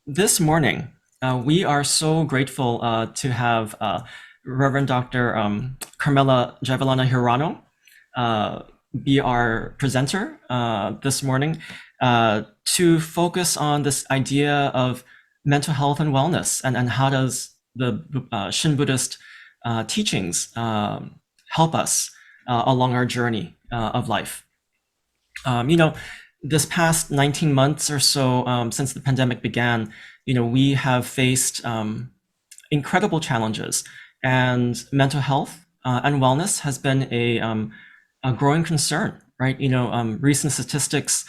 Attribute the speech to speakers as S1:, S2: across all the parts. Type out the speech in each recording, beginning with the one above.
S1: This morning, we are so grateful to have Reverend Dr. Carmela Javellana-Hirano be our presenter this morning to focus on this idea of mental health and wellness and how does the Shin Buddhist teachings help us along our journey of life. This past 19 months or so since the pandemic began, we have faced incredible challenges, and mental health and wellness has been a growing concern, right? Recent statistics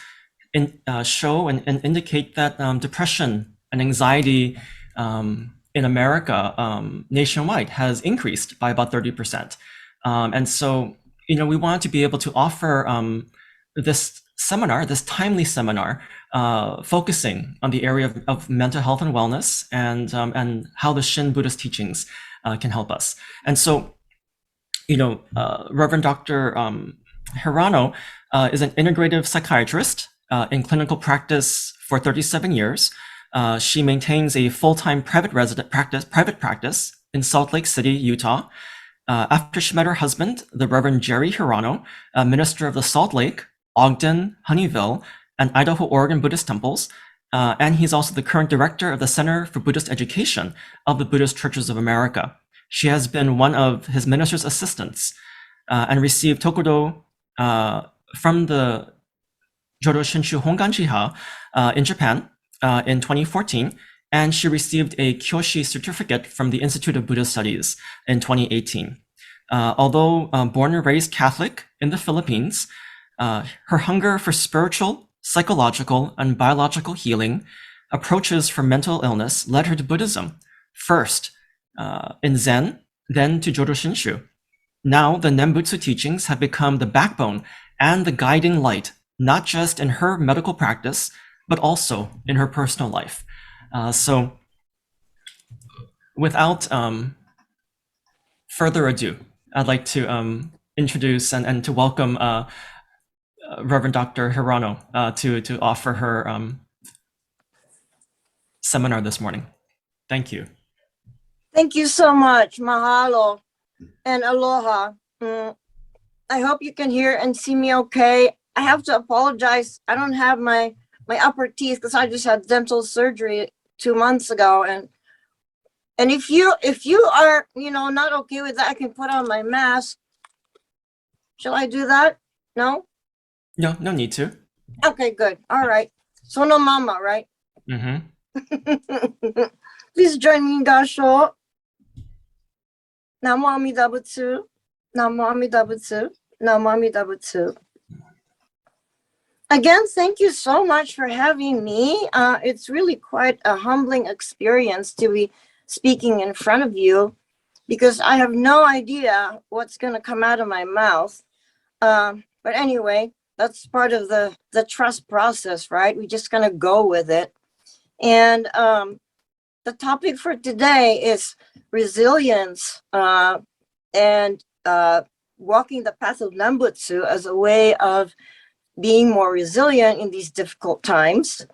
S1: show and indicate that depression and anxiety in America nationwide has increased by about 30%. And so, we wanted to be able to offer this seminar, this timely seminar, focusing on the area of mental health and wellness and how the Shin Buddhist teachings can help us. And so, Reverend Dr. Hirano is an integrative psychiatrist in clinical practice for 37 years. She maintains a full-time private practice in Salt Lake City, Utah. After she met her husband, the Reverend Jerry Hirano, a minister of the Salt Lake, Ogden, Honeyville, and Idaho, Oregon Buddhist Temples, and he's also the current director of the Center for Buddhist Education of the Buddhist Churches of America. She has been one of his minister's assistants and received Tokudo from the Jodo Shinshu Hongwanji-ha in Japan in 2014, and she received a Kyoshi certificate from the Institute of Buddhist Studies in 2018. Although born and raised Catholic in the Philippines, her hunger for spiritual, psychological, and biological healing approaches for mental illness led her to Buddhism, first in Zen, then to Jodo Shinshu. Now the Nembutsu teachings have become the backbone and the guiding light, not just in her medical practice, but also in her personal life. So without further ado, I'd like to introduce and to welcome Reverend Dr. Hirano to offer her seminar this morning. Thank you.
S2: Thank you so much. Mahalo and aloha. I hope you can hear and see me okay. I have to apologize. I don't have my upper teeth because I just had dental surgery 2 months ago. And if you are, not okay with that, I can put on my mask. Shall I do that? No?
S1: No need to.
S2: Okay, good. All right. Sono mama, right?
S1: Mm-hmm.
S2: Please join me in Gasho. Namo Amida Butsu. Namo Amida Butsu. Namo Amida Butsu. Again, thank you so much for having me. It's really quite a humbling experience to be speaking in front of you because I have no idea what's going to come out of my mouth. But anyway, that's part of the trust process, right? We're just going to go with it. And the topic for today is resilience and walking the path of Nembutsu as a way of being more resilient in these difficult times.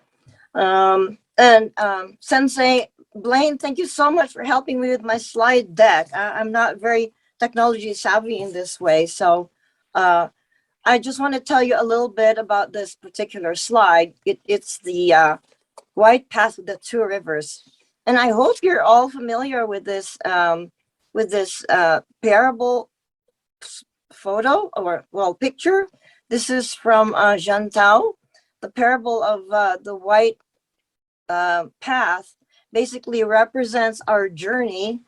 S2: Sensei Blaine, thank you so much for helping me with my slide deck. I'm not very technology savvy in this way. So I just want to tell you a little bit about this particular slide. It's the White Path of the Two Rivers. And I hope you're all familiar with this parable photo or picture. This is from Zhen Tao. The parable of the white path basically represents our journey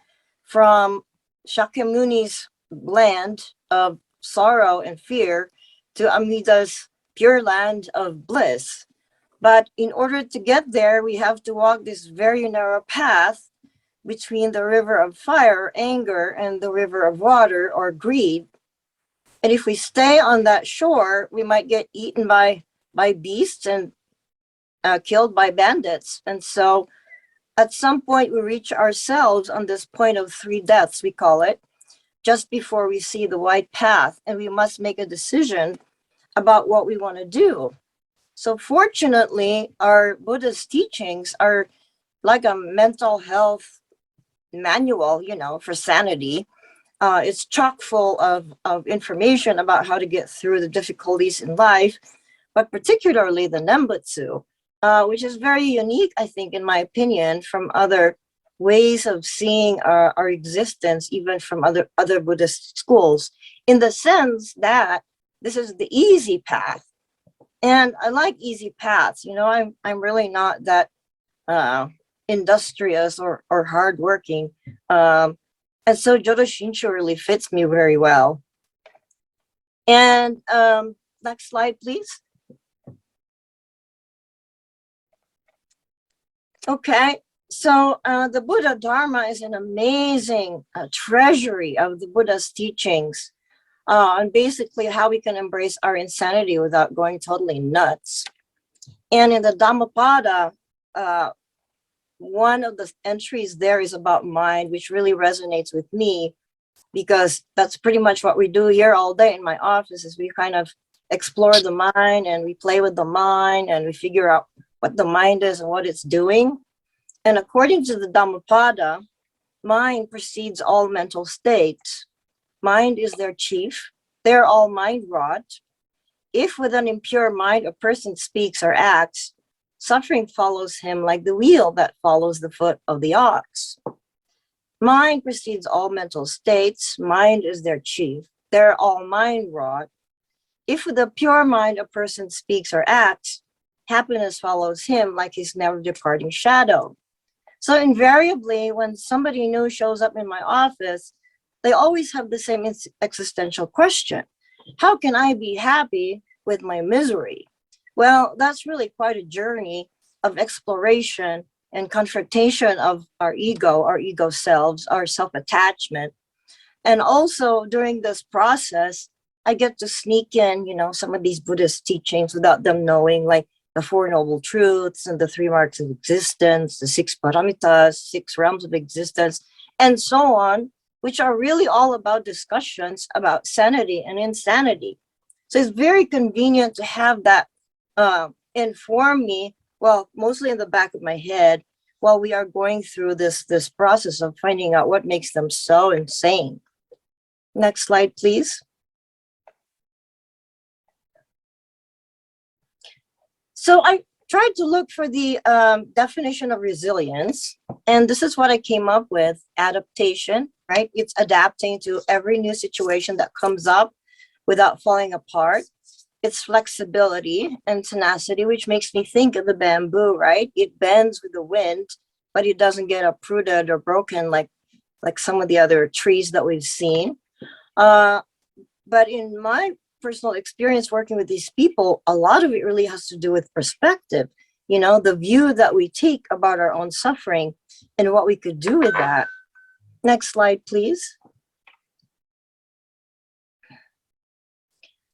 S2: from Shakyamuni's land of sorrow and fear to Amida's pure land of bliss. But in order to get there, we have to walk this very narrow path between the river of fire, anger, and the river of water, or greed. And if we stay on that shore, we might get eaten by by beasts and killed by bandits. And so at some point we reach ourselves on this point of three deaths, we call it, just before we see the white path, and we must make a decision about what we want to do. So fortunately, our Buddhist teachings are like a mental health manual, you know, for sanity. It's chock full of information about how to get through the difficulties in life, but particularly the Nembutsu, which is very unique, I think, in my opinion, from other ways of seeing our existence, even from other Buddhist schools, in the sense that this is the easy path. And I like easy paths. You know, I'm really not that industrious or hardworking. And so Jodo Shinshu really fits me very well. And next slide, please. Okay, so the Buddha Dharma is an amazing treasury of the Buddha's teachings, and basically how we can embrace our insanity without going totally nuts. And in the Dhammapada, one of the entries there is about mind, which really resonates with me, because that's pretty much what we do here all day in my office, is we kind of explore the mind and we play with the mind and we figure out what the mind is and what it's doing. And according to the Dhammapada, mind precedes all mental states. Mind is their chief. They're all mind wrought. If with an impure mind a person speaks or acts, suffering follows him like the wheel that follows the foot of the ox. Mind precedes all mental states. Mind is their chief. They're all mind wrought. If with a pure mind a person speaks or acts, happiness follows him like his never departing shadow. So invariably, when somebody new shows up in my office, they always have the same existential question. How can I be happy with my misery? Well, that's really quite a journey of exploration and confrontation of our ego selves, our self-attachment. And also during this process, I get to sneak in, you know, some of these Buddhist teachings without them knowing, like the Four Noble Truths and the Three Marks of Existence, the Six Paramitas, Six Realms of Existence, and so on, which are really all about discussions about sanity and insanity. So it's very convenient to have that inform me, well, mostly in the back of my head, while we are going through this process of finding out what makes them so insane. Next slide, please. So I tried to look for the definition of resilience, and this is what I came up with: adaptation, right? It's adapting to every new situation that comes up without falling apart. It's flexibility and tenacity, which makes me think of the bamboo, right? It bends with the wind, but it doesn't get uprooted or broken like some of the other trees that we've seen. But in my personal experience working with these people, a lot of it really has to do with perspective, you know, the view that we take about our own suffering and what we could do with that. Next slide, please.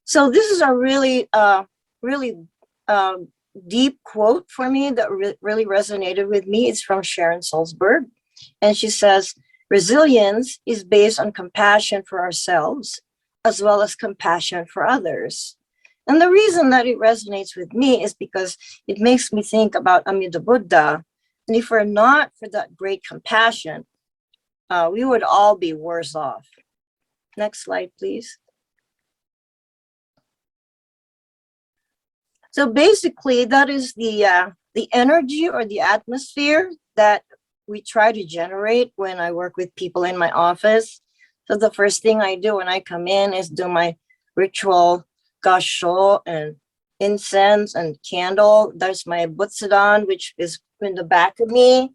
S2: So this is a really, deep quote for me that really resonated with me. It's from Sharon Salzberg. And she says, resilience is based on compassion for ourselves, as well as compassion for others. And the reason that it resonates with me is because it makes me think about Amida Buddha. And if we're not for that great compassion, we would all be worse off. Next slide, please. So basically, that is the energy or the atmosphere that we try to generate when I work with people in my office. So the first thing I do when I come in is do my ritual gasho and incense and candle. There's my butsudan, which is in the back of me.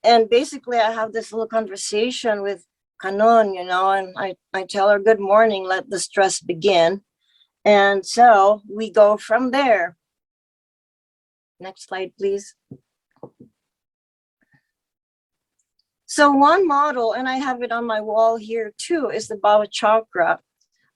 S2: And basically, I have this little conversation with Kanon, you know, and I tell her, good morning, let the stress begin. And so we go from there. Next slide, please. So one model, and I have it on my wall here too, is the Bhava Chakra,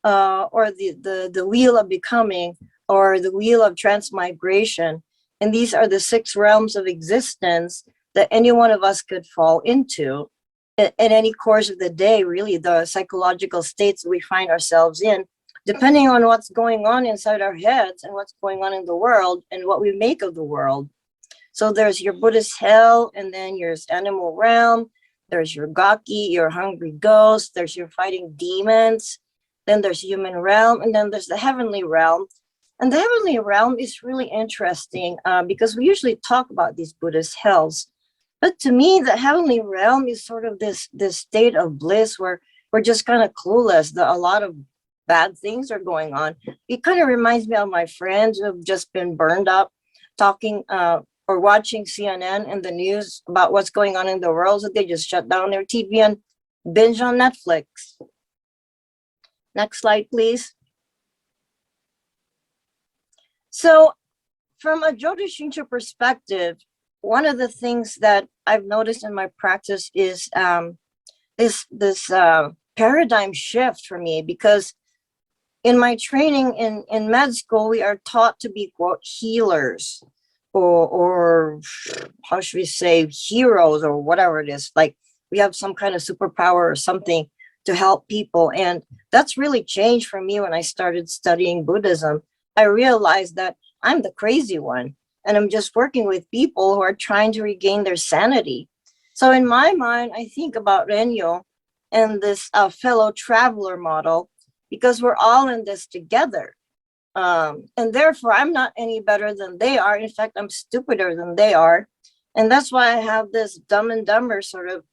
S2: or the wheel of becoming, or the wheel of transmigration. And these are the 6 realms of existence that any one of us could fall into in any course of the day, really, the psychological states we find ourselves in, depending on what's going on inside our heads and what's going on in the world and what we make of the world. So there's your Buddhist hell, and then there's animal realm, there's your gaki, your hungry ghost, there's your fighting demons, then there's human realm, and then there's the heavenly realm. And the heavenly realm is really interesting because we usually talk about these Buddhist hells. But to me, the heavenly realm is sort of this state of bliss where we're just kind of clueless that a lot of bad things are going on. It kind of reminds me of my friends who have just been burned up talking or watching CNN and the news about what's going on in the world. So they just shut down their TV and binge on Netflix. Next slide, please. So from a Jodo Shinshu perspective, one of the things that I've noticed in my practice is this paradigm shift for me, because in my training in med school, we are taught to be, quote, healers, or how should we say, heroes, or whatever it is. Like we have some kind of superpower or something to help people. And that's really changed for me when I started studying Buddhism. I realized that I'm the crazy one, and I'm just working with people who are trying to regain their sanity. So in my mind, I think about Renyo and this fellow traveler model, because we're all in this together. And therefore, I'm not any better than they are. In fact, I'm stupider than they are. And that's why I have this Dumb and Dumber sort of,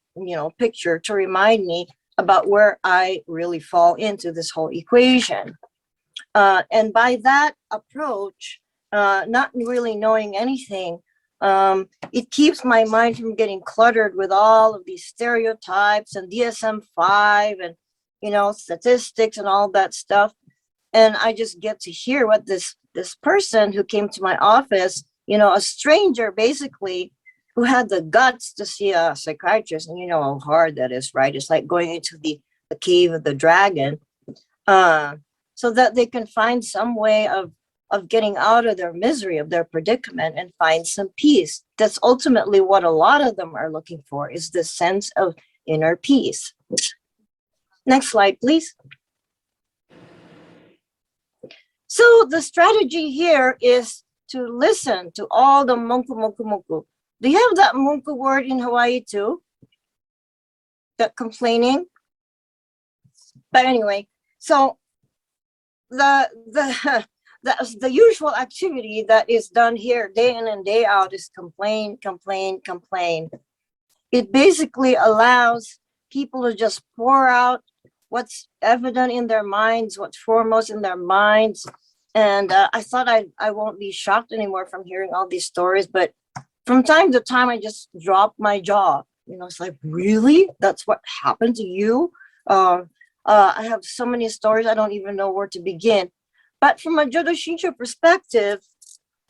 S2: picture to remind me about where I really fall into this whole equation. And by that approach, not really knowing anything, it keeps my mind from getting cluttered with all of these stereotypes and DSM-5 and, statistics and all that stuff. And I just get to hear what this person who came to my office, a stranger basically, who had the guts to see a psychiatrist, and you know how hard that is, right? It's like going into the cave of the dragon, so that they can find some way of getting out of their misery, of their predicament, and find some peace. That's ultimately what a lot of them are looking for, is this sense of inner peace. Next slide, please. So the strategy here is to listen to all the monku, monku, monku. Do you have that monku word in Hawaii too? That complaining? But anyway, so the usual activity that is done here day in and day out is complain, complain, complain. It basically allows people to just pour out what's evident in their minds, what's foremost in their minds. And I thought I won't be shocked anymore from hearing all these stories, but from time to time, I just drop my jaw. It's like, really? That's what happened to you? I have so many stories, I don't even know where to begin. But from a Jodo Shinshu perspective,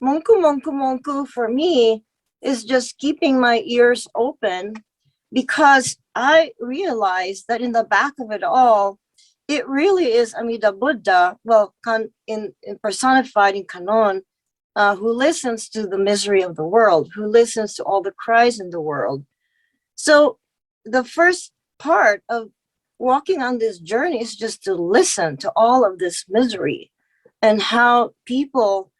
S2: monku, monku, monku for me is just keeping my ears open, because I realize that in the back of it all, it really is Amida Buddha, well, in personified in Kanon, who listens to the misery of the world, who listens to all the cries in the world. So the first part of walking on this journey is just to listen to all of this misery and how people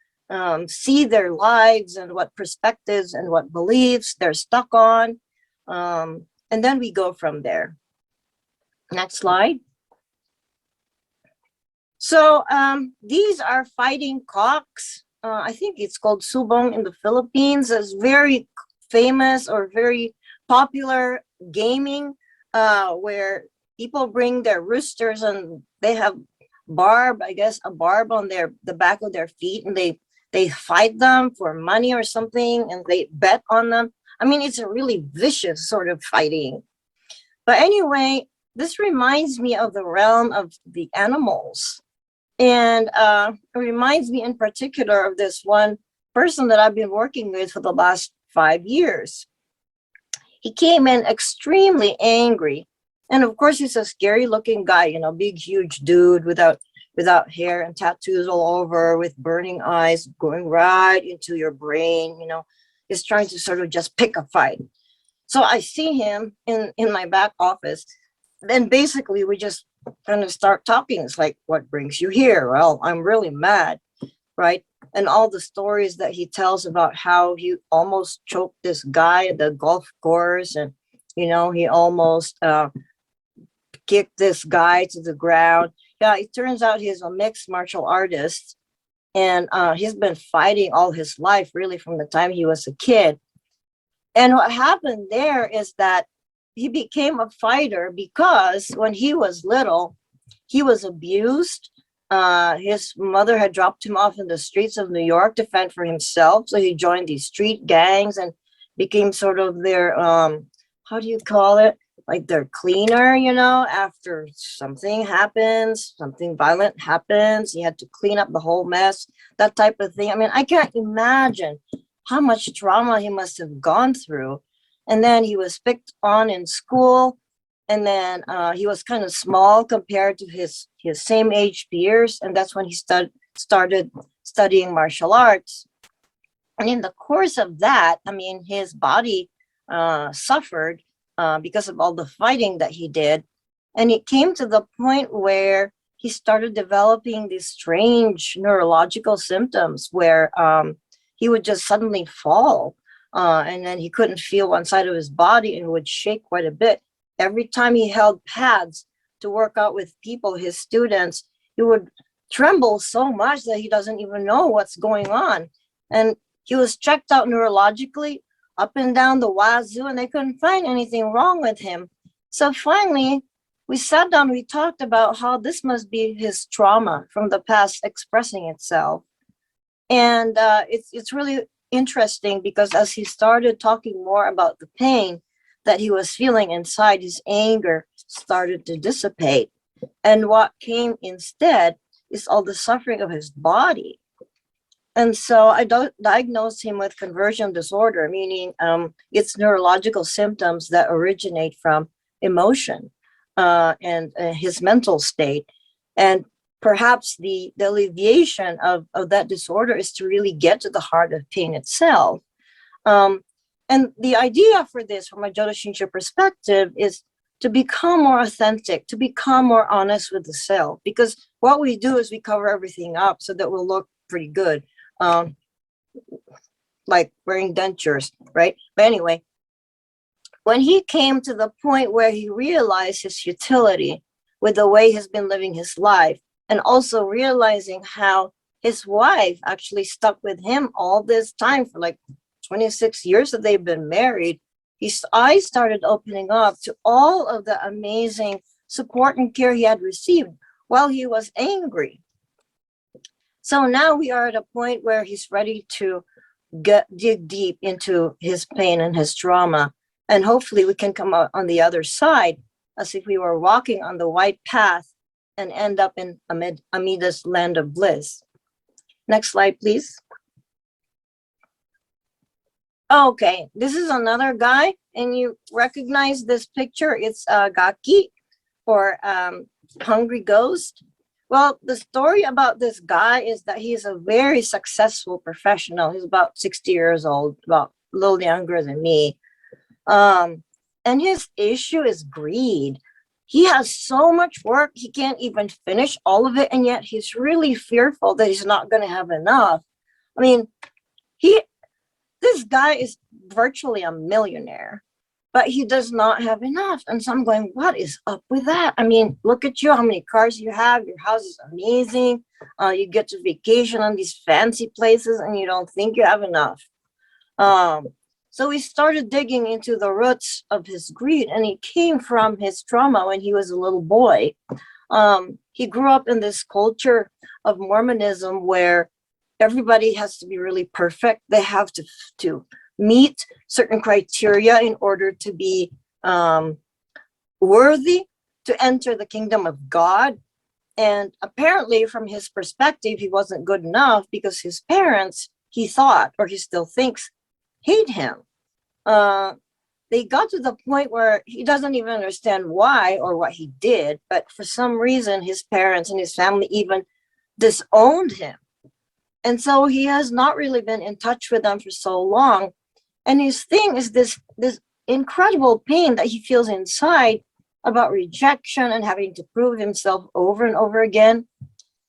S2: see their lives and what perspectives and what beliefs they're stuck on. And then we go from there. Next slide. So these are fighting cocks. I think it's called subong in the Philippines. It's very famous or very popular gaming where people bring their roosters and they have a barb on the back of their feet, and they fight them for money or something, and they bet on them. I mean, it's a really vicious sort of fighting. But anyway, this reminds me of the realm of the animals. And it reminds me in particular of this one person that I've been working with for the last 5 years. He came in extremely angry. And of course, he's a scary looking guy, big, huge dude without without hair and tattoos all over, with burning eyes going right into your brain, you know, is trying to sort of just pick a fight. So I see him in my back office. Then basically we just kind of start talking. It's like, what brings you here? Well, I'm really mad, right? And all the stories that he tells about how he almost choked this guy at the golf course, and you know, he almost kicked this guy to the ground. Yeah, it turns out he's a mixed martial artist, and he's been fighting all his life, really from the time he was a kid. And what happened there is that he became a fighter because when he was little, he was abused. His mother had dropped him off in the streets of New York to fend for himself. So he joined these street gangs and became sort of their, how do you call it? Like their cleaner, you know, after something happens, something violent happens, he had to clean up the whole mess, that type of thing. I mean, I can't imagine how much trauma he must have gone through. And then he was picked on in school. And then he was kind of small compared to his same age peers. And that's when he started studying martial arts. And in the course of that, I mean, his body suffered because of all the fighting that he did. And it came to the point where he started developing these strange neurological symptoms where he would just suddenly fall. And then he couldn't feel one side of his body and would shake quite a bit. Every time he held pads to work out with people, his students, he would tremble so much that he doesn't even know what's going on. And he was checked out neurologically up and down the wazoo, and they couldn't find anything wrong with him. So finally, we sat down, we talked about how this must be his trauma from the past expressing itself. And it's really interesting because as he started talking more about the pain that he was feeling inside, his anger started to dissipate. And what came instead is all the suffering of his body. And so I diagnosed him with conversion disorder, meaning it's neurological symptoms that originate from emotion and his mental state. And perhaps the alleviation of that disorder is to really get to the heart of pain itself. And the idea for this, from a Jodo Shinshu perspective, is to become more authentic, to become more honest with the self. Because what we do is we cover everything up so that we'll look pretty good, like wearing dentures, right? But anyway, when he came to the point where he realized his futility with the way he's been living his life, and also realizing how his wife actually stuck with him all this time for like 26 years that they've been married, his eyes started opening up to all of the amazing support and care he had received while he was angry. So now we are at a point where he's ready to dig deep into his pain and his trauma. And hopefully we can come out on the other side as if we were walking on the white path and end up in Amida's land of bliss. Next slide, please. Okay, this is another guy, and you recognize this picture. It's Gaki, or Hungry Ghost. Well, the story about this guy is that he's a very successful professional. He's about 60 years old, about a little younger than me. And his issue is greed. He has so much work, he can't even finish all of it, and yet he's really fearful that he's not going to have enough. I mean, this guy is virtually a millionaire, but he does not have enough. And so I'm going, what is up with that? I mean, look at you, how many cars you have. Your house is amazing. You get to vacation on these fancy places and you don't think you have enough. So we started digging into the roots of his greed, and it came from his trauma when he was a little boy. He grew up in this culture of Mormonism where everybody has to be really perfect. They have to meet certain criteria in order to be worthy to enter the kingdom of God. And apparently from his perspective, he wasn't good enough because his parents, he thought, or he still thinks, hate him. they got to the point where he doesn't even understand why or what he did, but for some reason, his parents and his family even disowned him. And so he has not really been in touch with them for so long. And his thing is this incredible pain that he feels inside about rejection and having to prove himself over and over again.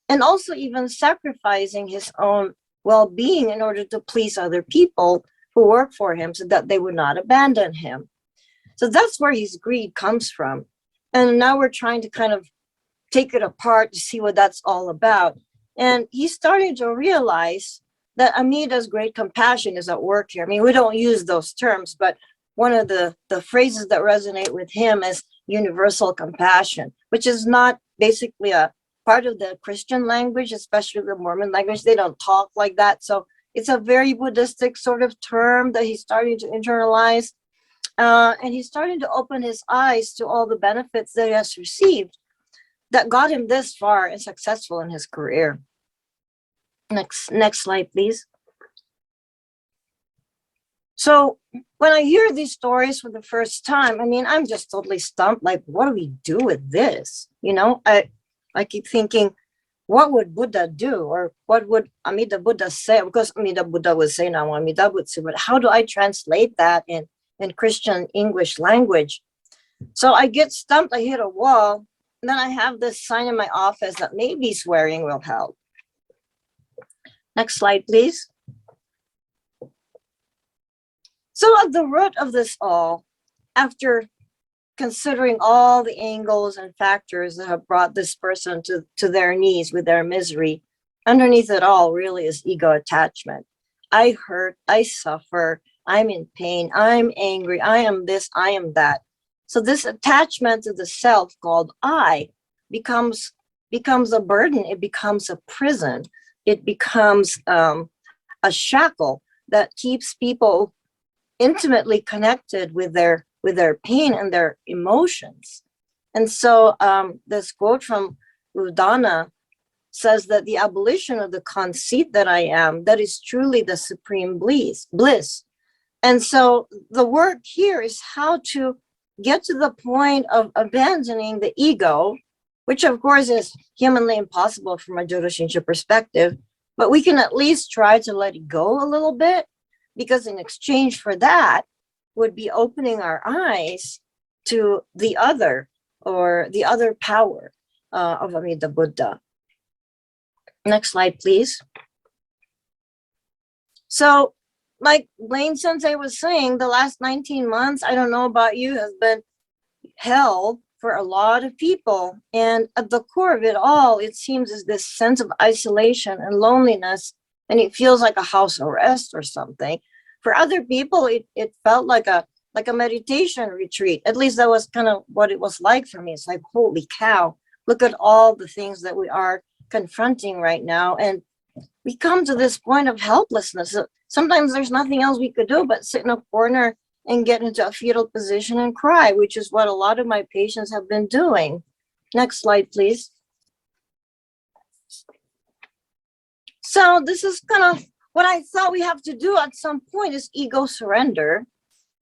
S2: And also even sacrificing his own well-being in order to please other people who work for him so that they would not abandon him. So that's where his greed comes from. And now we're trying to kind of take it apart to see what that's all about. And he's starting to realize that Amida's great compassion is at work here. I mean, we don't use those terms, but one of the phrases that resonate with him is universal compassion, which is not basically a part of the Christian language, especially the Mormon language. They don't talk like that. So it's a very Buddhistic sort of term that he's starting to internalize. And he's starting to open his eyes to all the benefits that he has received that got him this far and successful in his career. Next slide, please. So when I hear these stories for the first time, I mean, I'm just totally stumped. Like, what do we do with this? You know, I keep thinking, what would Buddha do? Or what would Amida Buddha say? Because Amida Buddha would say now Amida Butsu, but how do I translate that in Christian English language? So I get stumped, I hit a wall, and then I have this sign in my office that maybe swearing will help. Next slide, please. So at the root of this all, after considering all the angles and factors that have brought this person to their knees with their misery, underneath it all really is ego attachment. I hurt, I suffer, I'm in pain, I'm angry, I am this, I am that. So this attachment to the self called I becomes a burden, it becomes a prison, it becomes a shackle that keeps people intimately connected with their pain and their emotions. And so this quote from Udana says that the abolition of the conceit that I am, that is truly the supreme bliss. And so the work here is how to get to the point of abandoning the ego, which of course is humanly impossible from a Jodo Shinshu perspective, but we can at least try to let it go a little bit, because in exchange for that would be opening our eyes to the other, or the other power of Amida Buddha. Next slide, please. So like Blaine Sensei was saying, the last 19 months, I don't know about you, has been hell for a lot of people. And at the core of it all, it seems is this sense of isolation and loneliness, and it feels like a house arrest or something. For other people, it felt like a meditation retreat. At least that was kind of what it was like for me. It's like, holy cow, look at all the things that we are confronting right now. And we come to this point of helplessness. Sometimes there's nothing else we could do but sit in a corner and get into a fetal position and cry, which is what a lot of my patients have been doing. Next slide, please. So this is kind of what I thought we have to do at some point is ego surrender,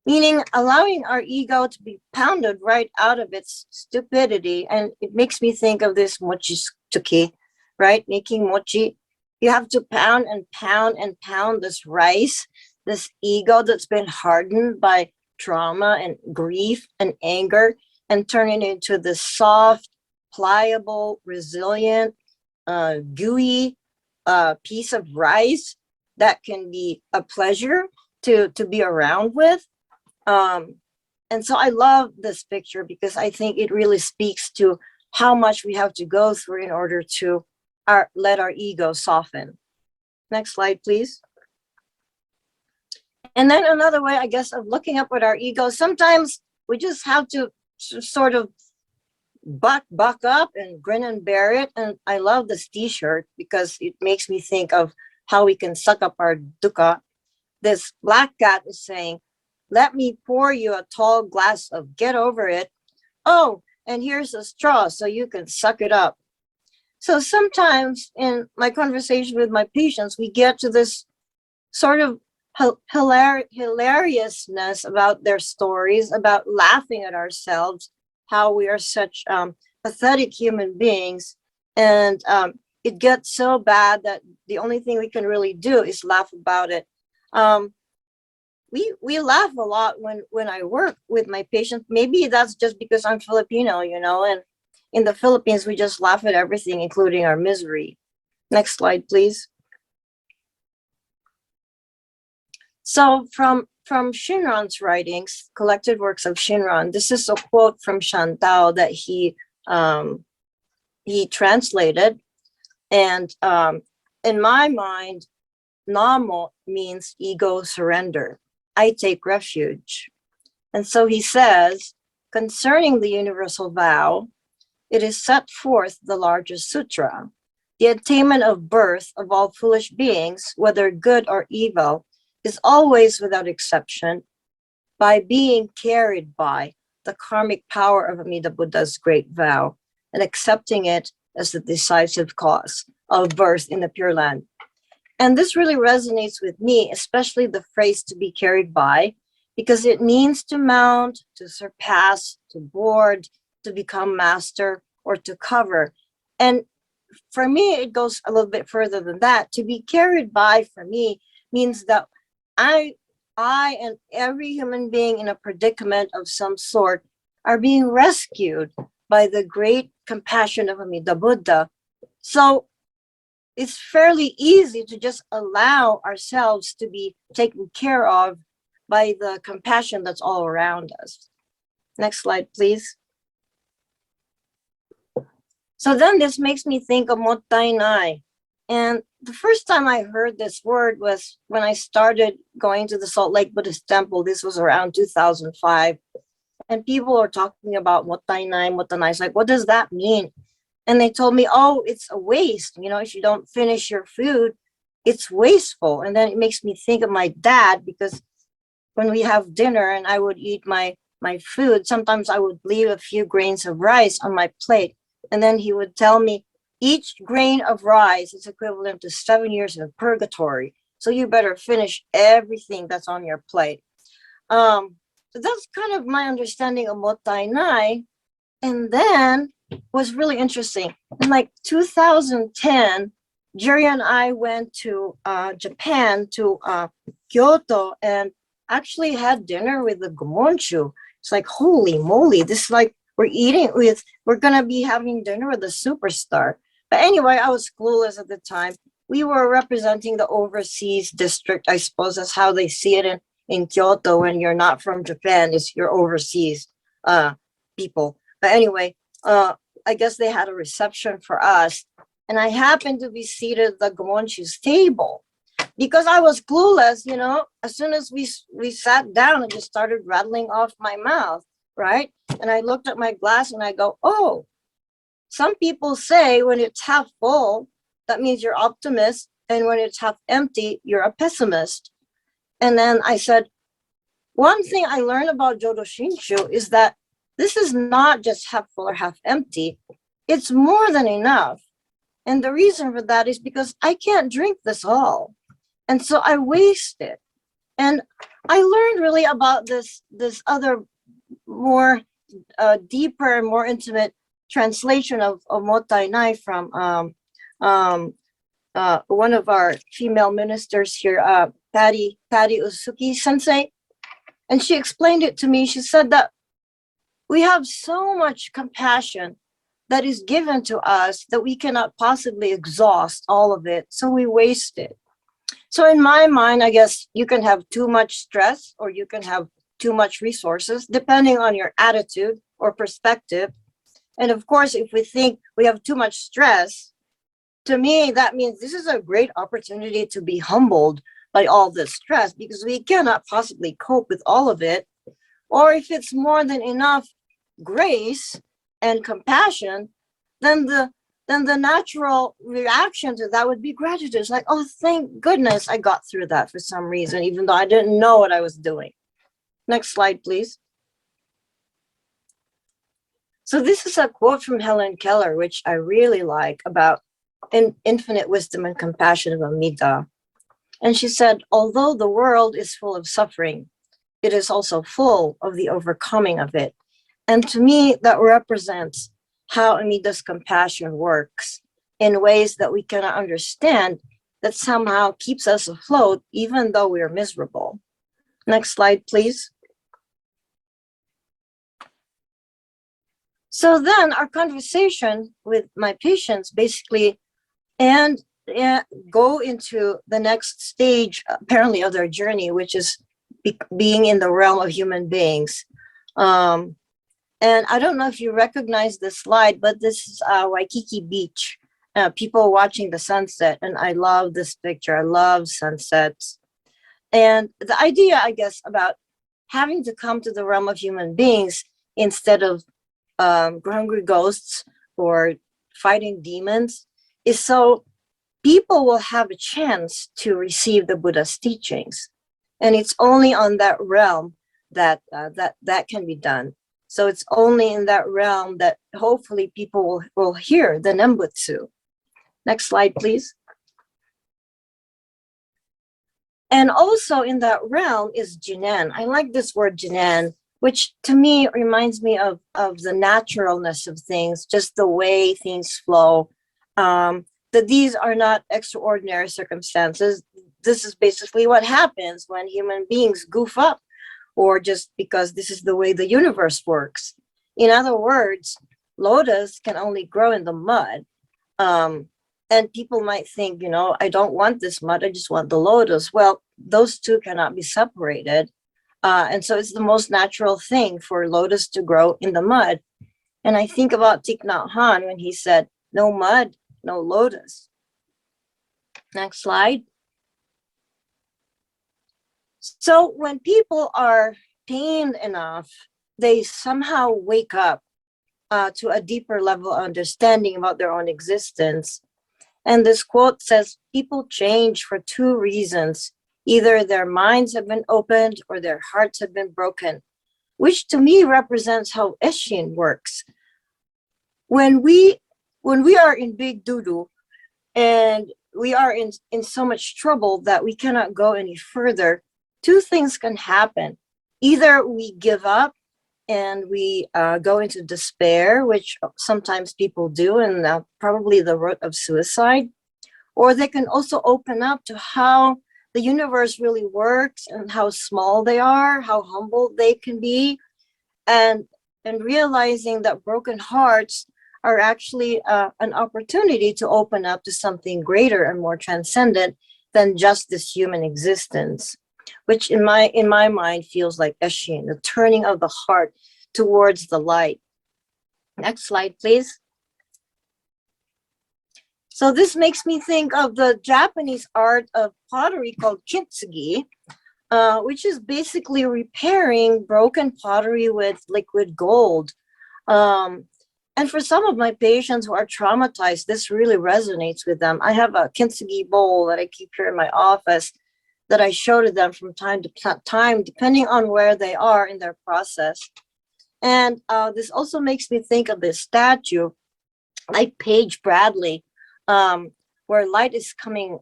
S2: meaning allowing our ego to be pounded right out of its stupidity. And it makes me think of this mochi tsuki, right? Making mochi. You have to pound and pound and pound this rice, this ego that's been hardened by trauma and grief and anger, and turn it into this soft, pliable, resilient, gooey piece of rice that can be a pleasure to be around with. And so I love this picture because I think it really speaks to how much we have to go through in order to let our ego soften. Next slide, please. And then another way, I guess, of looking up at our ego, sometimes we just have to sort of buck up and grin and bear it. And I love this t-shirt because it makes me think of how we can suck up our dukkha. This black cat is saying, let me pour you a tall glass of get over it. Oh, and here's a straw so you can suck it up. So sometimes in my conversation with my patients, we get to this sort of hilariousness about their stories, about laughing at ourselves, how we are such pathetic human beings. And it gets so bad that the only thing we can really do is laugh about it. We laugh a lot when I work with my patients. Maybe that's just because I'm Filipino, and in the Philippines, we just laugh at everything, including our misery. Next slide, please. So from Shinran's writings, collected works of Shinran, this is a quote from Shantao that he translated. And in my mind, Namo means ego surrender. I take refuge. And so he says, concerning the universal vow, it is set forth the largest sutra. The attainment of birth of all foolish beings, whether good or evil, is always without exception by being carried by the karmic power of Amida Buddha's great vow and accepting it as the decisive cause of birth in the Pure Land. And this really resonates with me, especially the phrase to be carried by, because it means to mount, to surpass, to board, to become master, or to cover. And for me, it goes a little bit further than that. To be carried by, for me, means that I and every human being in a predicament of some sort are being rescued by the great compassion of Amida Buddha. So it's fairly easy to just allow ourselves to be taken care of by the compassion that's all around us. Next slide, please. So then this makes me think of Mottainai. And the first time I heard this word was when I started going to the Salt Lake Buddhist Temple. This was around 2005. And people were talking about Mottainai. It's like, what does that mean? And they told me, oh, it's a waste. If you don't finish your food, it's wasteful. And then it makes me think of my dad, because when we have dinner and I would eat my food, sometimes I would leave a few grains of rice on my plate. And then he would tell me, each grain of rice is equivalent to 7 years of purgatory. So you better finish everything that's on your plate. So that's kind of my understanding of Mottainai. And then was really interesting. In like 2010, Jerry and I went to Japan, to Kyoto, and actually had dinner with the Gomonshu. It's like, holy moly, this is like we're gonna be having dinner with a superstar. But anyway, I was clueless at the time. We were representing the overseas district. I suppose that's how they see it in Kyoto. When you're not from Japan, it's your overseas people. But anyway, I guess they had a reception for us. And I happened to be seated at the Gomonshu's table. Because I was clueless, as soon as we sat down, I just started rattling off my mouth, right? And I looked at my glass and I go, oh, some people say when it's half full, that means you're optimist. And when it's half empty, you're a pessimist. And then I said, one thing I learned about Jodo Shinshu is that this is not just half full or half empty. It's more than enough. And the reason for that is because I can't drink this all. And so I waste it. And I learned really about this other more deeper and more intimate translation of Mottainai from one of our female ministers here, Patty Usuki Sensei. And she explained it to me. She said that we have so much compassion that is given to us that we cannot possibly exhaust all of it. So we waste it. So in my mind, I guess you can have too much stress or you can have too much resources, depending on your attitude or perspective. And of course, if we think we have too much stress, to me, that means this is a great opportunity to be humbled by all this stress, because we cannot possibly cope with all of it. Or if it's more than enough grace and compassion, then the natural reaction to that would be gratitude. It's like, oh, thank goodness I got through that for some reason, even though I didn't know what I was doing. Next slide, please. So this is a quote from Helen Keller, which I really like, about infinite wisdom and compassion of Amida. And she said, although the world is full of suffering, it is also full of the overcoming of it. And to me, that represents how Amida's compassion works in ways that we cannot understand, that somehow keeps us afloat even though we're miserable. Next slide, please. So then our conversation with my patients basically and go into the next stage, apparently, of their journey, which is being in the realm of human beings. And I don't know if you recognize this slide, but this is Waikiki Beach, people watching the sunset. And I love this picture. I love sunsets. And the idea, I guess, about having to come to the realm of human beings instead of hungry ghosts or fighting demons is so people will have a chance to receive the Buddha's teachings. And it's only on that realm that that can be done. So it's only in that realm that hopefully people will hear the Nembutsu. Next slide, please. And also in that realm is Jinan. I like this word Jinan, which to me reminds me of the naturalness of things, just the way things flow. That these are not extraordinary circumstances. This is basically what happens when human beings goof up, or just because this is the way the universe works. In other words, lotus can only grow in the mud. And people might think, you know, I don't want this mud, I just want the lotus. Well, those two cannot be separated. And so it's the most natural thing for lotus to grow in the mud. And I think about Thich Nhat Hanh when he said, no mud, no lotus. Next slide. So when people are pained enough, they somehow wake up to a deeper level of understanding about their own existence. And this quote says, people change for two reasons. Either their minds have been opened or their hearts have been broken, which to me represents how Eshin works. When we are in big doo-doo and we are in so much trouble that we cannot go any further, two things can happen. Either we give up and we go into despair, which sometimes people do, and probably the root of suicide, or they can also open up to how the universe really works and how small they are, how humble they can be, and realizing that broken hearts are actually an opportunity to open up to something greater and more transcendent than just this human existence, which in my mind feels like Eshin, the turning of the heart towards the light. Next slide, please. So this makes me think of the Japanese art of pottery called kintsugi, which is basically repairing broken pottery with liquid gold. And for some of my patients who are traumatized, this really resonates with them. I have a kintsugi bowl that I keep here in my office that I show to them from time to time, depending on where they are in their process. And this also makes me think of this statue, like Paige Bradley, where light is coming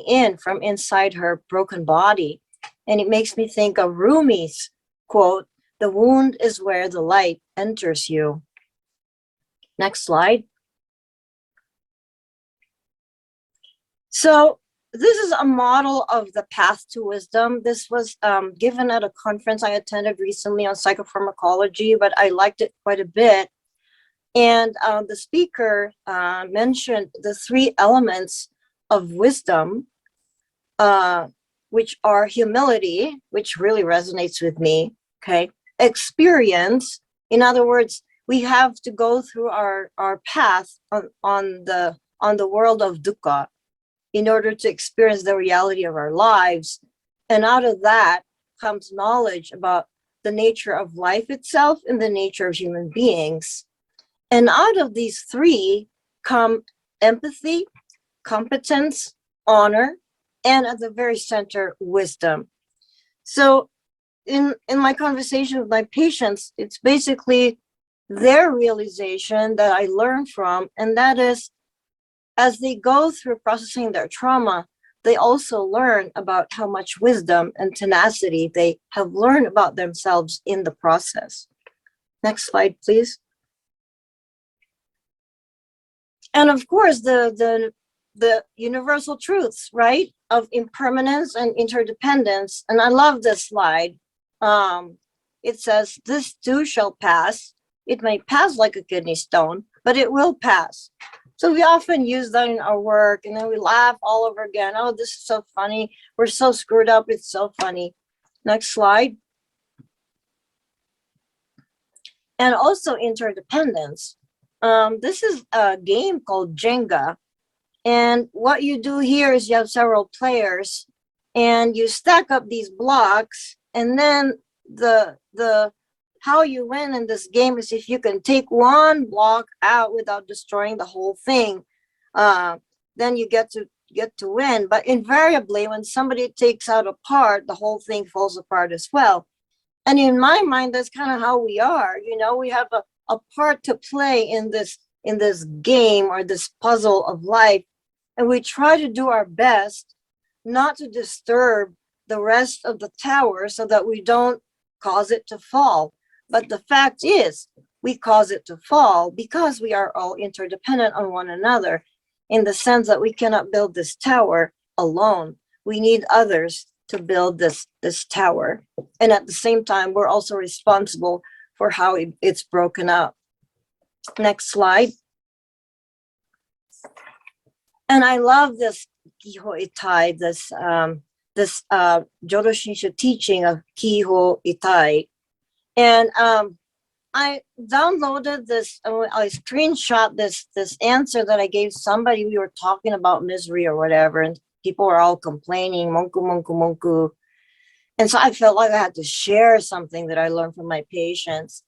S2: in from inside her broken body. And it makes me think of Rumi's quote, "The wound is where the light enters you." Next slide. So this is a model of the path to wisdom. This was given at a conference I attended recently on psychopharmacology, but I liked it quite a bit. And the speaker mentioned the three elements of wisdom, which are humility, which really resonates with me, okay? Experience, in other words, we have to go through our path on the world of dukkha in order to experience the reality of our lives. And out of that comes knowledge about the nature of life itself and the nature of human beings. And out of these three come empathy, competence, honor, and at the very center, wisdom. So in my conversation with my patients, it's basically their realization that I learn from, and that is, as they go through processing their trauma, they also learn about how much wisdom and tenacity they have learned about themselves in the process. Next slide, please. And of course, the universal truths, right, of impermanence and interdependence. And I love this slide. It says, this too shall pass. It may pass like a kidney stone, but it will pass. So we often use that in our work, and then we laugh all over again. Oh, this is so funny. We're so screwed up. It's so funny. Next slide. And also interdependence. This is a game called Jenga. And what you do here is you have several players and you stack up these blocks, and then the how you win in this game is if you can take one block out without destroying the whole thing, then you get to win. But invariably, when somebody takes out a part, the whole thing falls apart as well. And in my mind, that's kind of how we are. You know, we have a part to play in this game or this puzzle of life. And we try to do our best not to disturb the rest of the tower so that we don't cause it to fall. But the fact is, we cause it to fall because we are all interdependent on one another, in the sense that we cannot build this tower alone. We need others to build this tower. And at the same time, we're also responsible for how it's broken up. Next slide. And I love this Kiho Itai, this Jodo Shinshu teaching of Kiho Itai. And I downloaded this, I screenshot this answer that I gave somebody. We were talking about misery or whatever, and people were all complaining, monku, monku, monku. And so I felt like I had to share something that I learned from my patients.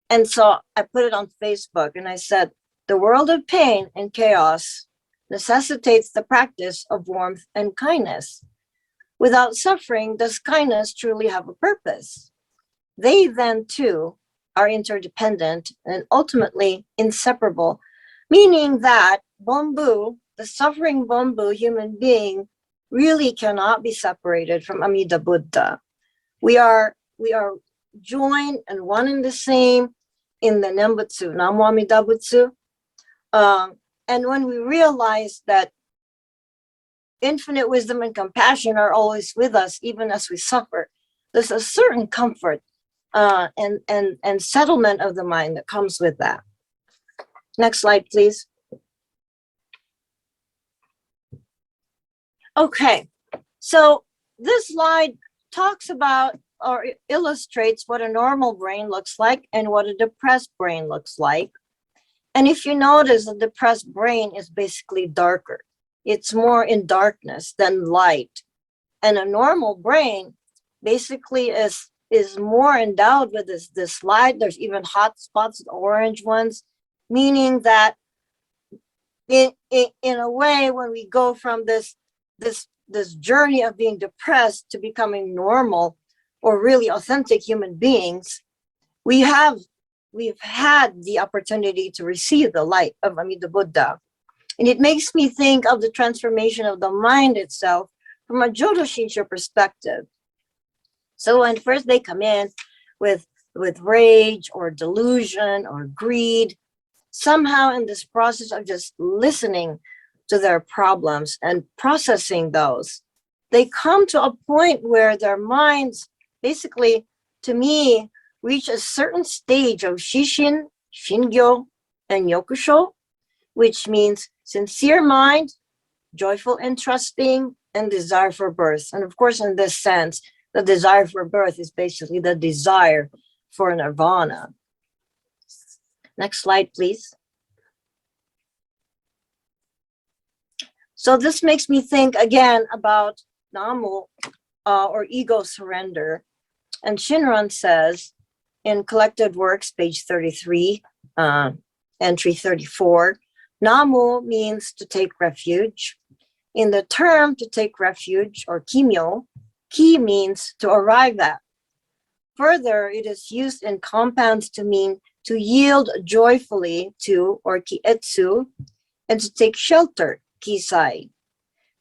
S2: And so I put it on Facebook and I said, the world of pain and chaos necessitates the practice of warmth and kindness. Without suffering, does kindness truly have a purpose? They then too are interdependent and ultimately inseparable, meaning that Bombu, the suffering Bombu human being, really cannot be separated from Amida Buddha. We are joined and one and the same in the Nembutsu, Namo Amida Butsu. And when we realize that infinite wisdom and compassion are always with us, even as we suffer, there's a certain comfort and settlement of the mind that comes with that. Next slide, please. Okay, so this slide talks about or illustrates what a normal brain looks like and what a depressed brain looks like. And if you notice, the depressed brain is basically darker. It's more in darkness than light. And a normal brain basically is more endowed with this light. There's even hot spots, orange ones, meaning that in a way, when we go from this journey of being depressed to becoming normal or really authentic human beings, we've had the opportunity to receive the light of Amida Buddha. And it makes me think of the transformation of the mind itself from a Jodo Shinshu perspective. So when first they come in with rage or delusion or greed, somehow in this process of just listening to their problems and processing those, they come to a point where their minds basically, to me, reach a certain stage of Shishin, Shingyo, and Yokusho, which means sincere mind, joyful and trusting, and desire for birth. And of course, in this sense, the desire for birth is basically the desire for nirvana. Next slide, please. So this makes me think again about Namu, or ego surrender. And Shinran says in Collected Works, page 33, entry 34, Namu means to take refuge. In the term to take refuge, or kimyo, ki means to arrive at. Further, it is used in compounds to mean to yield joyfully to, or kietsu, and to take shelter, kisai.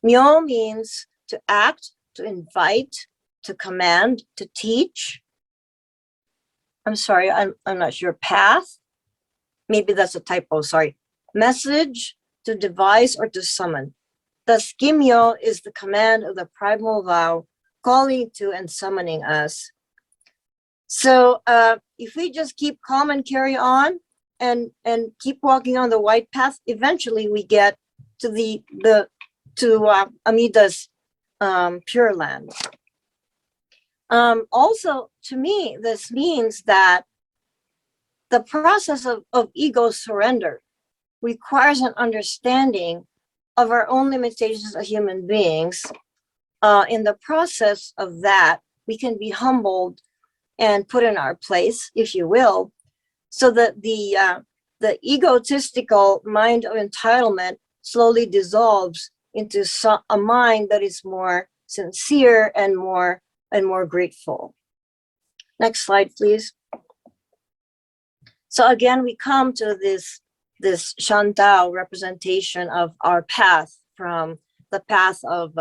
S2: Myo means to act, to invite, to command, to teach. I'm sorry, I'm not sure. Path, maybe that's a typo, sorry. Message, to devise or to summon. Thus, Gimyo is the command of the primal vow, calling to and summoning us. So if we just keep calm and carry on and keep walking on the white path, eventually we get to Amida's Pure Land. Also, to me, this means that the process of ego surrender requires an understanding of our own limitations as human beings. In the process of that, we can be humbled and put in our place, if you will, so that the egotistical mind of entitlement slowly dissolves into a mind that is more sincere and more grateful. Next slide, please. So again, we come to this Shantao representation of our path from the path of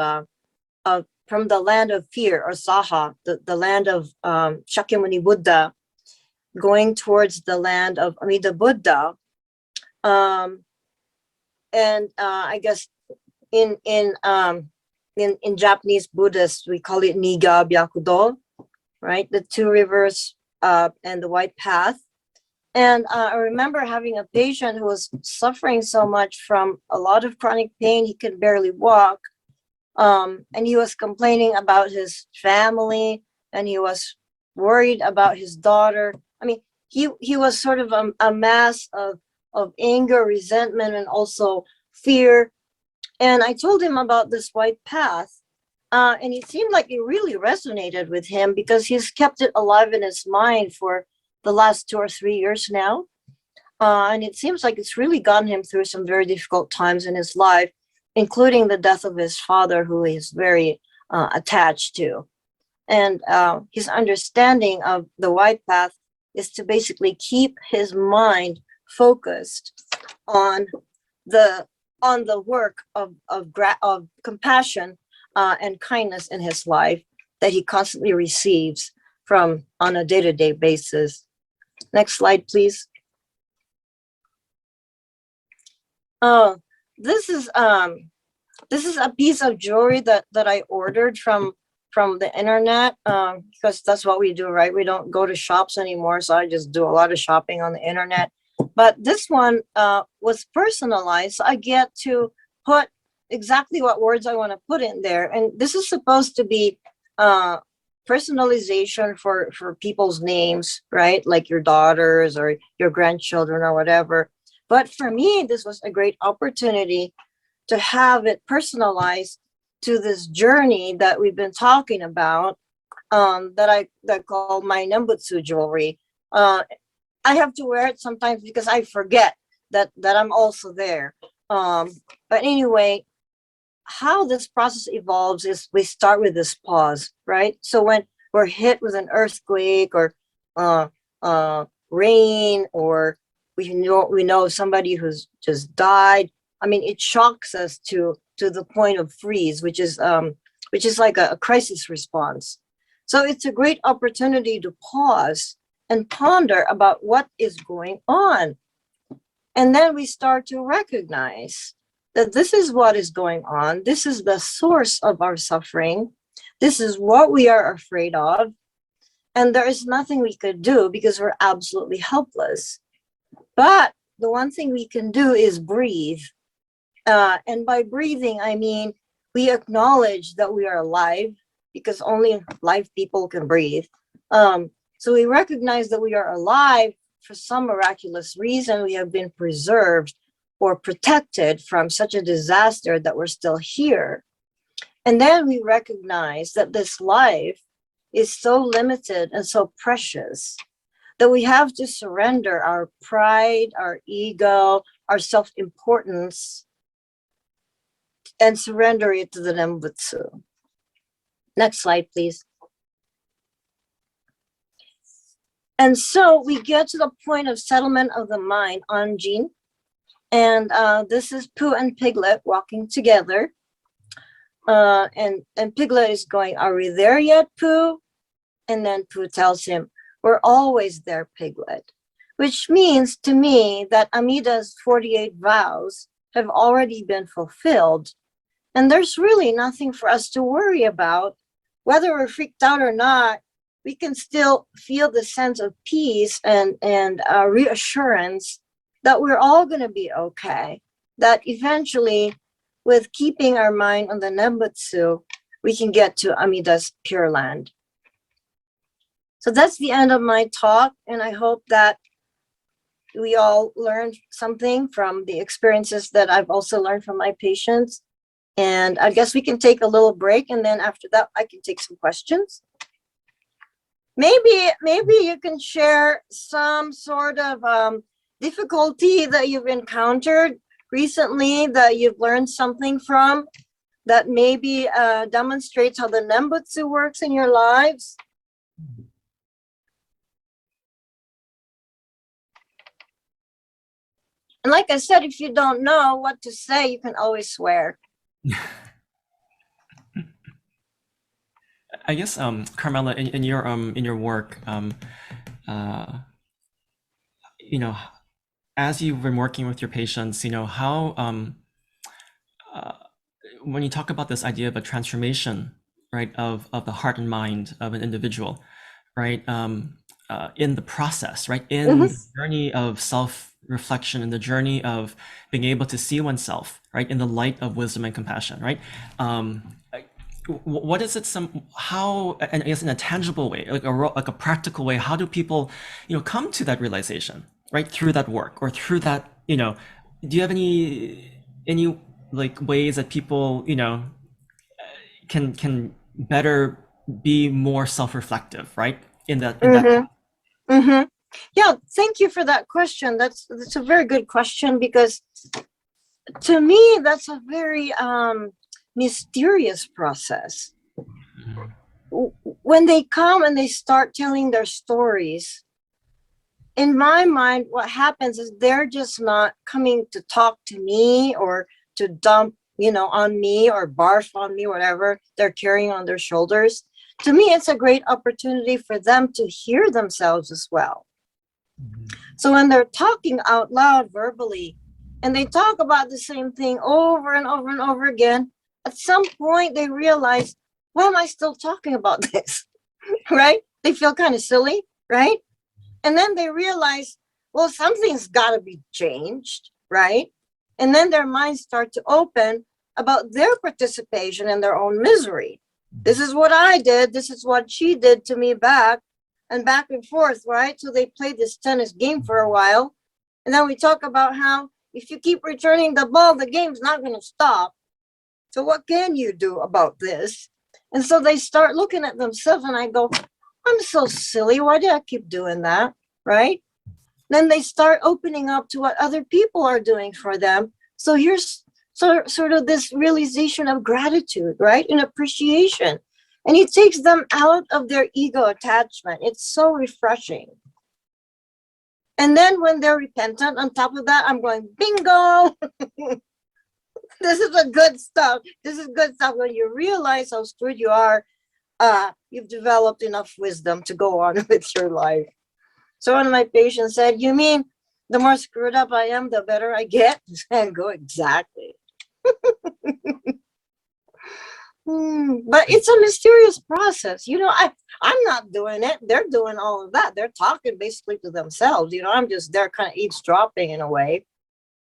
S2: from the land of fear, or Saha, the land of Shakyamuni Buddha, going towards the land of Amida Buddha. And I guess in Japanese Buddhist, we call it Niga Byakudo, right? The two rivers and the white path. And I remember having a patient who was suffering so much from a lot of chronic pain, he could barely walk. And he was complaining about his family, and he was worried about his daughter. I mean, he was sort of a mass of anger, resentment, and also fear. And I told him about this white path, and it seemed like it really resonated with him because he's kept it alive in his mind for the last 2 or 3 years now. And it seems like it's really gotten him through some very difficult times in his life, including the death of his father, who he's very attached to. And his understanding of the white path is to basically keep his mind focused on the work of compassion and kindness in his life that he constantly receives from on a day-to-day basis. Next slide, please. This is a piece of jewelry that I ordered from the internet, because that's what we do, right? We don't go to shops anymore, so I just do a lot of shopping on the internet. But this one was personalized, so I get to put exactly what words I want to put in there. And this is supposed to be personalization for people's names, right? Like your daughters or your grandchildren or whatever. But for me, this was a great opportunity to have it personalized to this journey that we've been talking about, that I call my Nembutsu jewelry. I have to wear it sometimes because I forget that I'm also there. But anyway, how this process evolves is we start with this pause, right? So when we're hit with an earthquake or rain, or we know somebody who's just died, I mean, it shocks us to the point of freeze, which is like a crisis response. So it's a great opportunity to pause and ponder about what is going on. And then we start to recognize that this is what is going on. This is the source of our suffering. This is what we are afraid of. And there is nothing we could do because we're absolutely helpless. But the one thing we can do is breathe. And by breathing, I mean, we acknowledge that we are alive, because only live people can breathe. So we recognize that we are alive for some miraculous reason. We have been preserved or protected from such a disaster that we're still here. And then we recognize that this life is so limited and so precious that we have to surrender our pride, our ego, our self-importance, and surrender it to the Nembutsu. Next slide, please. And so we get to the point of settlement of the mind, Anjin. And this is Pooh and Piglet walking together. And Piglet is going, "Are we there yet, Pooh?" And then Pooh tells him, "We're always there, Piglet." Which means to me that Amida's 48 vows have already been fulfilled. And there's really nothing for us to worry about. Whether we're freaked out or not, we can still feel the sense of peace and reassurance that we're all going to be okay. That eventually, with keeping our mind on the Nembutsu, we can get to Amida's Pure Land. So that's the end of my talk, and I hope that we all learned something from the experiences that I've also learned from my patients. And I guess we can take a little break, and then after that, I can take some questions. Maybe you can share some sort of difficulty that you've encountered recently that you've learned something from, that maybe demonstrates how the Nembutsu works in your lives. And like I said, if you don't know what to say, you can always swear.
S1: I guess, Carmela, in your work, you know, as you've been working with your patients, you know, how when you talk about this idea of a transformation, right, of the heart and mind of an individual, right, in the process, right, in the journey of self-reflection, in the journey of being able to see oneself, right, in the light of wisdom and compassion, right, what is it, how, and I guess in a tangible way, like a practical way, how do people, you know, come to that realization, right, through that work or through that, you know, do you have any like ways that people, you know, can better be more self-reflective, right, in that
S2: Yeah, thank you for that question. That's a very good question, because to me that's a very mysterious process. When they come and they start telling their stories, in my mind, what happens is they're just not coming to talk to me or to dump, you know, on me or barf on me, whatever they're carrying on their shoulders. To me, it's a great opportunity for them to hear themselves as well. So when they're talking out loud verbally, and they talk about the same thing over and over and over again, at some point they realize, why am I still talking about this? Right? They feel kind of silly, right? And then they realize, well, something's got to be changed, right? And then their minds start to open about their participation in their own misery. This is what I did. This is what she did to me back, and back and forth, right? So they play this tennis game for a while. And then we talk about how if you keep returning the ball, the game's not going to stop. So what can you do about this? And so they start looking at themselves, and I go, I'm so silly. Why do I keep doing that? Right? Then they start opening up to what other people are doing for them. So here's sort of this realization of gratitude, right? And appreciation. And it takes them out of their ego attachment. It's so refreshing. And then when they're repentant, on top of that, I'm going, bingo. This is the good stuff. This is good stuff. When you realize how screwed you are, you've developed enough wisdom to go on with your life. So one of my patients said, you mean the more screwed up I am, the better I get? And go, exactly. But it's a mysterious process. You know, I'm not doing it. They're doing all of that. They're talking basically to themselves. You know, I'm just there kind of eavesdropping in a way.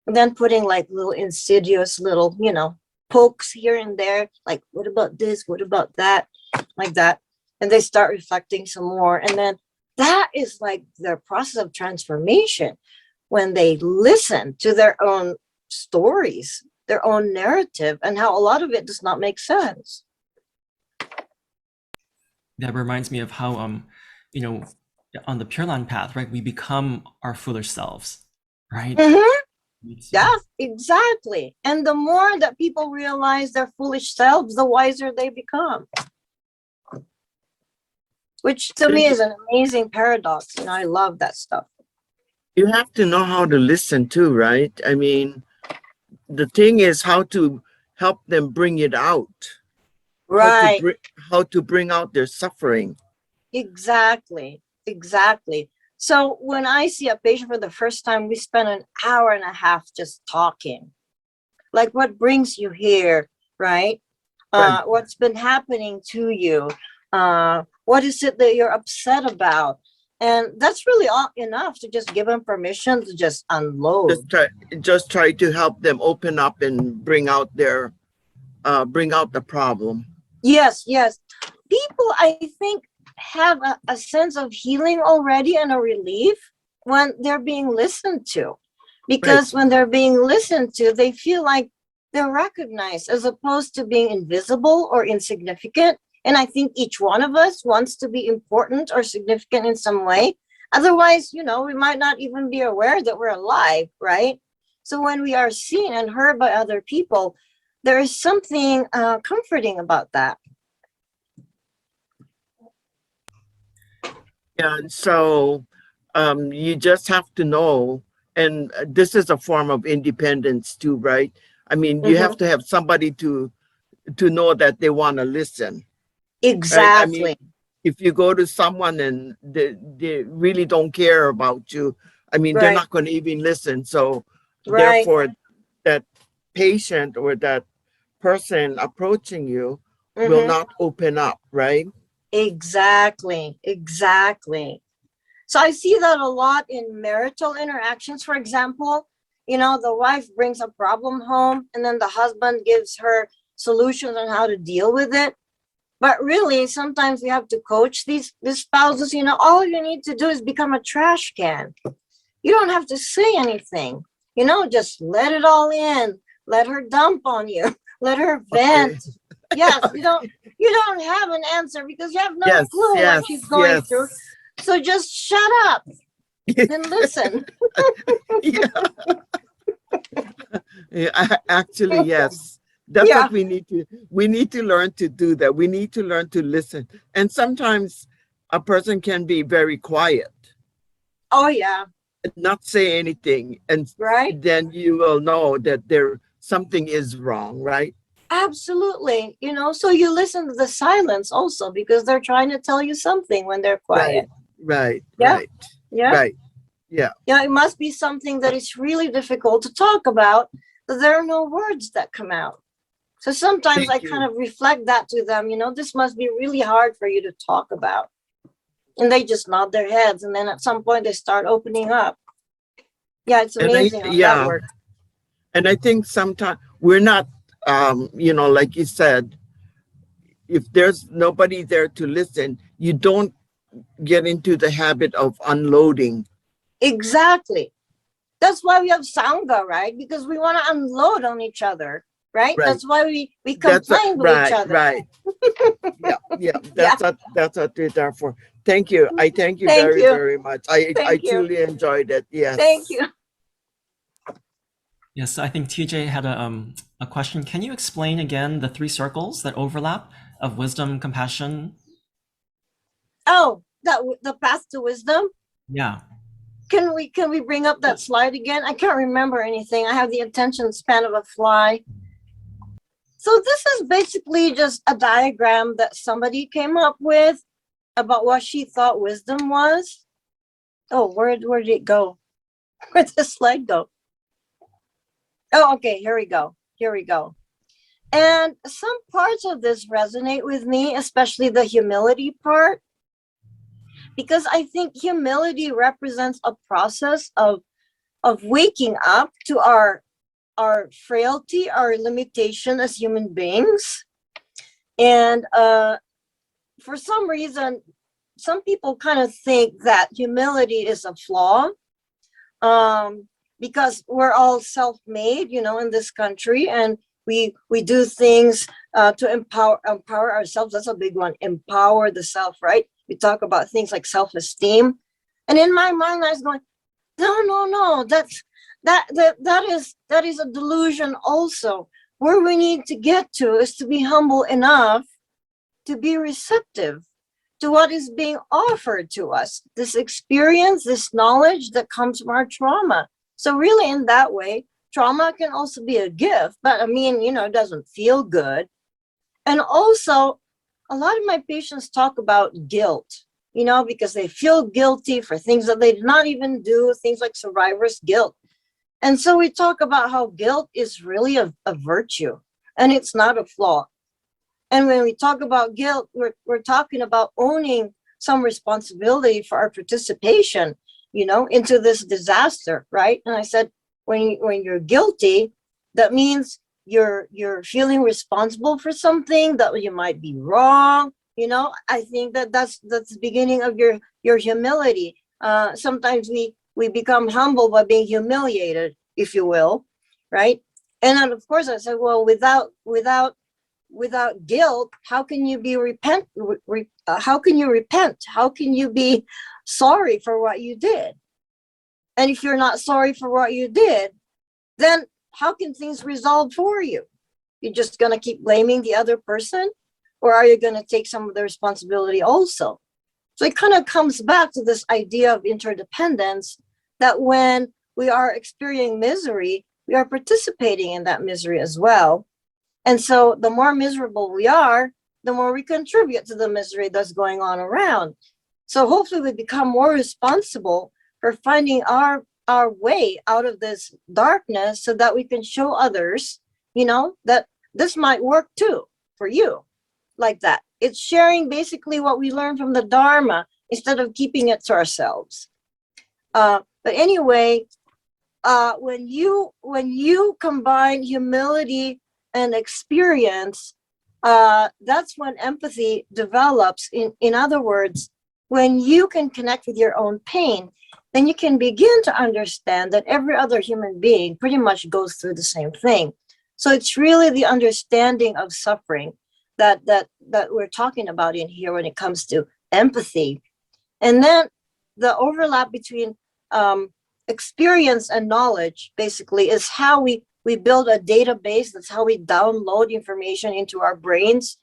S2: And then putting like little insidious little, you know, pokes here and there. Like, what about this? What about that? Like that. And they start reflecting some more. And then that is like their process of transformation, when they listen to their own stories, their own narrative, and how a lot of it does not make sense.
S1: That reminds me of how, you know, on the Pure Land path, right, we become our foolish selves, right?
S2: Yeah, exactly. And the more that people realize their foolish selves, the wiser they become. Which to me is an amazing paradox. And I love that stuff.
S3: You have to know how to listen too, right? I mean, the thing is how to help them bring it out.
S2: Right.
S3: how to bring out their suffering.
S2: Exactly. Exactly. So when I see a patient for the first time, we spend an hour and a half just talking. Like, what brings you here, right?
S3: Right.
S2: What's been happening to you? What is it that you're upset about? And that's really all enough to just give them permission to just unload.
S3: Just try to help them open up and bring out the problem.
S2: Yes, yes. People, I think, have a sense of healing already and a relief when they're being listened to. Because when they're being listened to, they feel like they're recognized as opposed to being invisible or insignificant. And I think each one of us wants to be important or significant in some way. Otherwise, we might not even be aware that we're alive, right? So when we are seen and heard by other people, there is something comforting about that.
S3: Yeah, and so you just have to know, and this is a form of independence too, right? I mean, you have to have somebody to know that they want to listen. Right? I mean,
S2: Exactly.
S3: if you go to someone and they really don't care about you, I mean, they're
S2: Right.
S3: not going to even listen. So
S2: Right.
S3: therefore, that patient or that person approaching you will not open up, right?
S2: Exactly. Exactly. So I see that a lot in marital interactions, for example. The wife brings a problem home and then the husband gives her solutions on how to deal with it. But really, sometimes we have to coach these spouses. All you need to do is become a trash can. You don't have to say anything. Just let it all in. Let her dump on you. Let her vent.
S3: Okay.
S2: Yes, you don't have an answer because you have no
S3: Yes,
S2: clue what
S3: yes,
S2: she's going through.
S3: yes.
S2: So just shut up and listen.
S3: Yeah. Yeah, actually, yes. That's
S2: Yeah.
S3: what we need to learn to do that. We need to learn to listen. And sometimes a person can be very quiet,
S2: Oh, yeah.
S3: not say anything, and
S2: Right.
S3: then you will know that something is wrong, right?
S2: Absolutely. So you listen to the silence also because they're trying to tell you something when they're quiet.
S3: Right,
S2: Yeah.
S3: right,
S2: Yeah.
S3: right. Yeah.
S2: Yeah. It must be something that is really difficult to talk about, but there are no words that come out. So sometimes I
S3: Thank
S2: kind
S3: you.
S2: of reflect that to them, this must be really hard for you to talk about. And they just nod their heads. And then at some point they start opening up. Yeah, it's
S3: And
S2: amazing how that works.
S3: and I think sometimes we're not, like you said, if there's nobody there to listen, you don't get into the habit of unloading.
S2: Exactly. That's why we have Sangha, right? Because we want to unload on each other, right?
S3: Right.
S2: That's why we complain with each other.
S3: Right. Yeah, yeah.
S2: Yeah.
S3: That's what we're there for. Thank you. I thank you
S2: Thank
S3: very,
S2: you.
S3: very much. I
S2: Thank you.
S3: truly enjoyed it. Yes.
S2: Thank you.
S1: Yes, I think TJ had a question. Can you explain again the three circles that overlap of wisdom, compassion?
S2: Oh, the path to wisdom.
S1: Yeah.
S2: Can we bring up that slide again? I can't remember anything. I have the attention span of a fly. So this is basically just a diagram that somebody came up with about what she thought wisdom was. Oh, where did it go? Where'd the slide go? Oh, okay, here we go. Here we go. And some parts of this resonate with me, especially the humility part, because I think humility represents a process of waking up to our frailty, our limitation as human beings. And for some reason, some people kind of think that humility is a flaw, because we're all self-made, in this country, and we do things to empower ourselves. That's a big one. Empower the self, right? We talk about things like self-esteem, and in my mind, I was going, no, that is a delusion. Also, where we need to get to is to be humble enough to be receptive to what is being offered to us, this experience, this knowledge that comes from our trauma. So really, in that way, trauma can also be a gift, but I mean, it doesn't feel good. And also, a lot of my patients talk about guilt, because they feel guilty for things that they did not even do, things like survivor's guilt. And so we talk about how guilt is really a virtue and it's not a flaw. And when we talk about guilt, we're talking about owning some responsibility for our participation, into this disaster, right? And I said, when you're guilty, that means you're feeling responsible for something that you might be wrong. I think that's the beginning of your humility. Sometimes we become humble by being humiliated, if you will, right? And then of course I said, well, without guilt, how can you be how can you repent? How can you be sorry for what you did? And if you're not sorry for what you did, then how can things resolve for you? You're just going to keep blaming the other person, or are you going to take some of the responsibility also? So it kind of comes back to this idea of interdependence, that when we are experiencing misery, we are participating in that misery as well. And so the more miserable we are, the more we contribute to the misery that's going on around. So hopefully we become more responsible for finding our way out of this darkness, so that we can show others, that this might work too for you, like that. It's sharing basically what we learned from the Dharma instead of keeping it to ourselves. But anyway, when you combine humility and experience, that's when empathy develops. In other words, when you can connect with your own pain, then you can begin to understand that every other human being pretty much goes through the same thing. So it's really the understanding of suffering that we're talking about in here when it comes to empathy. And then the overlap between experience and knowledge basically is how we build a database. That's how we download information into our brains.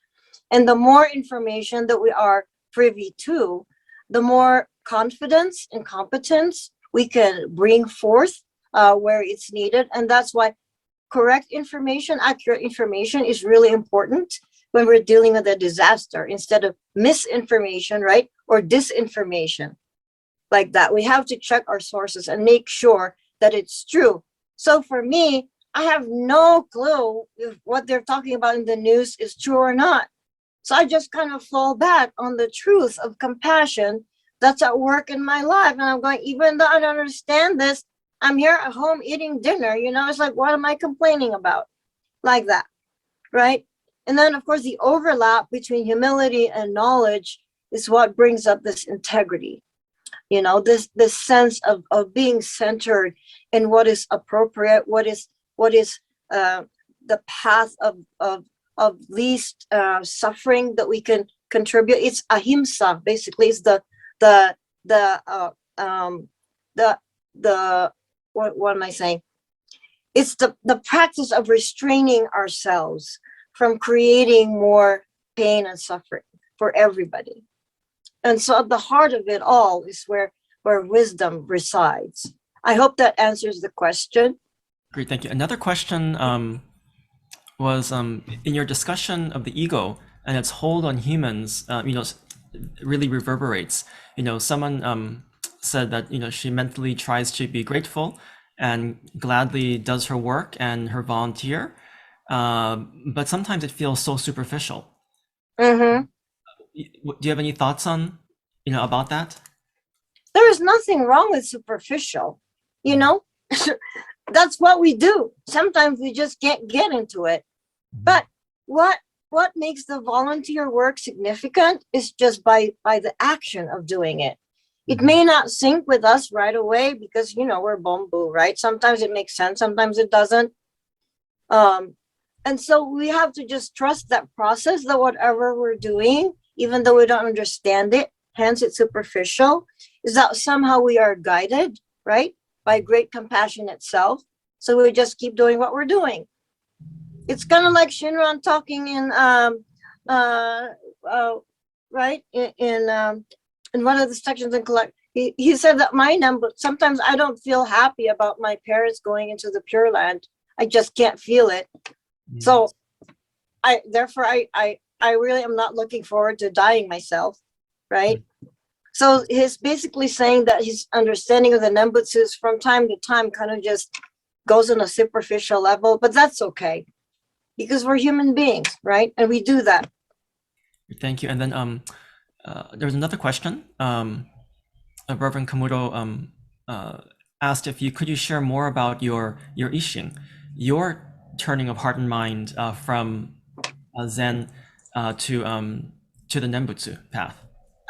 S2: And the more information that we are privy to, the more confidence and competence we can bring forth where it's needed. And that's why correct information, accurate information is really important when we're dealing with a disaster, instead of misinformation, right? Or disinformation, like that. We have to check our sources and make sure that it's true. So for me, I have no clue if what they're talking about in the news is true or not. So I just kind of fall back on the truth of compassion that's at work in my life. And I'm going, even though I don't understand this, I'm here at home eating dinner. It's like, what am I complaining about? Like that, right? And then, of course, the overlap between humility and knowledge is what brings up this integrity. This sense of being centered in what is appropriate, what is the path of least suffering that we can contribute. It's ahimsa, basically. It's what am I saying? It's the practice of restraining ourselves from creating more pain and suffering for everybody. And so at the heart of it all is where wisdom resides. I hope that answers the question.
S1: Great, thank you. Another question was in your discussion of the ego and its hold on humans, really reverberates. Someone said that she mentally tries to be grateful and gladly does her work and her volunteer, but sometimes it feels so superficial.
S2: Mm-hmm.
S1: Do you have any thoughts on about that?
S2: There is nothing wrong with superficial. That's what we do. Sometimes we just can't get into it. But what makes the volunteer work significant is just by the action of doing it. It may not sync with us right away because, we're bamboo, right? Sometimes it makes sense, sometimes it doesn't. And so we have to just trust that process, that whatever we're doing, even though we don't understand it, hence it's superficial, is that somehow we are guided, right? By great compassion itself. So we just keep doing what we're doing. It's kind of like Shinran talking in, right? In one of the sections in Collect, he said that but sometimes I don't feel happy about my parents going into the Pure Land. I just can't feel it. So I really am not looking forward to dying myself, right? So he's basically saying that his understanding of the Nembutsus from time to time kind of just goes on a superficial level, but that's okay because we're human beings, right? And we do that.
S1: Thank you. And then there's another question. Reverend Kamuro asked if could you share more about your Ishin, your turning of heart and mind from Zen to the Nembutsu path.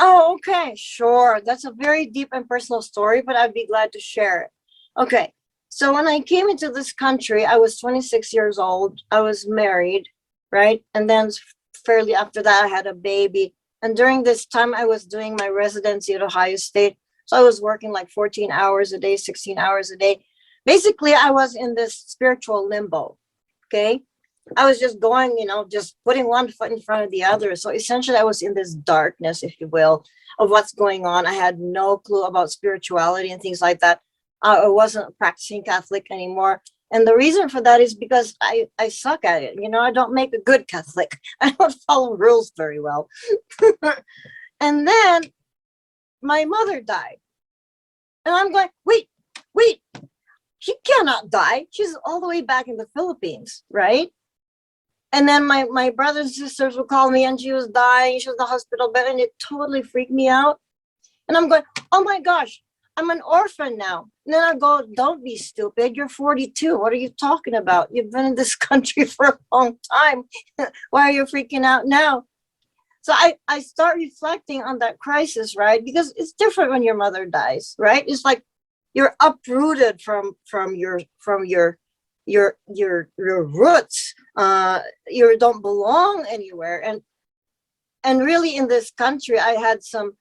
S2: Oh, okay, sure. That's a very deep and personal story, but I'd be glad to share it. Okay, so when I came into this country, I was 26 years old. I was married, right? And then fairly after that, I had a baby. And during this time, I was doing my residency at Ohio State. So I was working like 14 hours a day, 16 hours a day. Basically, I was in this spiritual limbo, okay? I was just going, just putting one foot in front of the other. So essentially, I was in this darkness, if you will, of what's going on. I had no clue about spirituality and things like that. I wasn't practicing Catholic anymore. And the reason for that is because I suck at it. I don't make a good Catholic. I don't follow rules very well. And then my mother died. And I'm going, wait, she cannot die. She's all the way back in the Philippines, right? And then my brothers and sisters would call me and she was dying. She was in the hospital bed and it totally freaked me out. And I'm going, oh my gosh, I'm an orphan now. And then I go, don't be stupid. You're 42. What are you talking about? You've been in this country for a long time. Why are you freaking out now? So I start reflecting on that crisis, right? Because it's different when your mother dies, right? It's like you're uprooted from your roots. You don't belong anywhere. And really in this country, I had some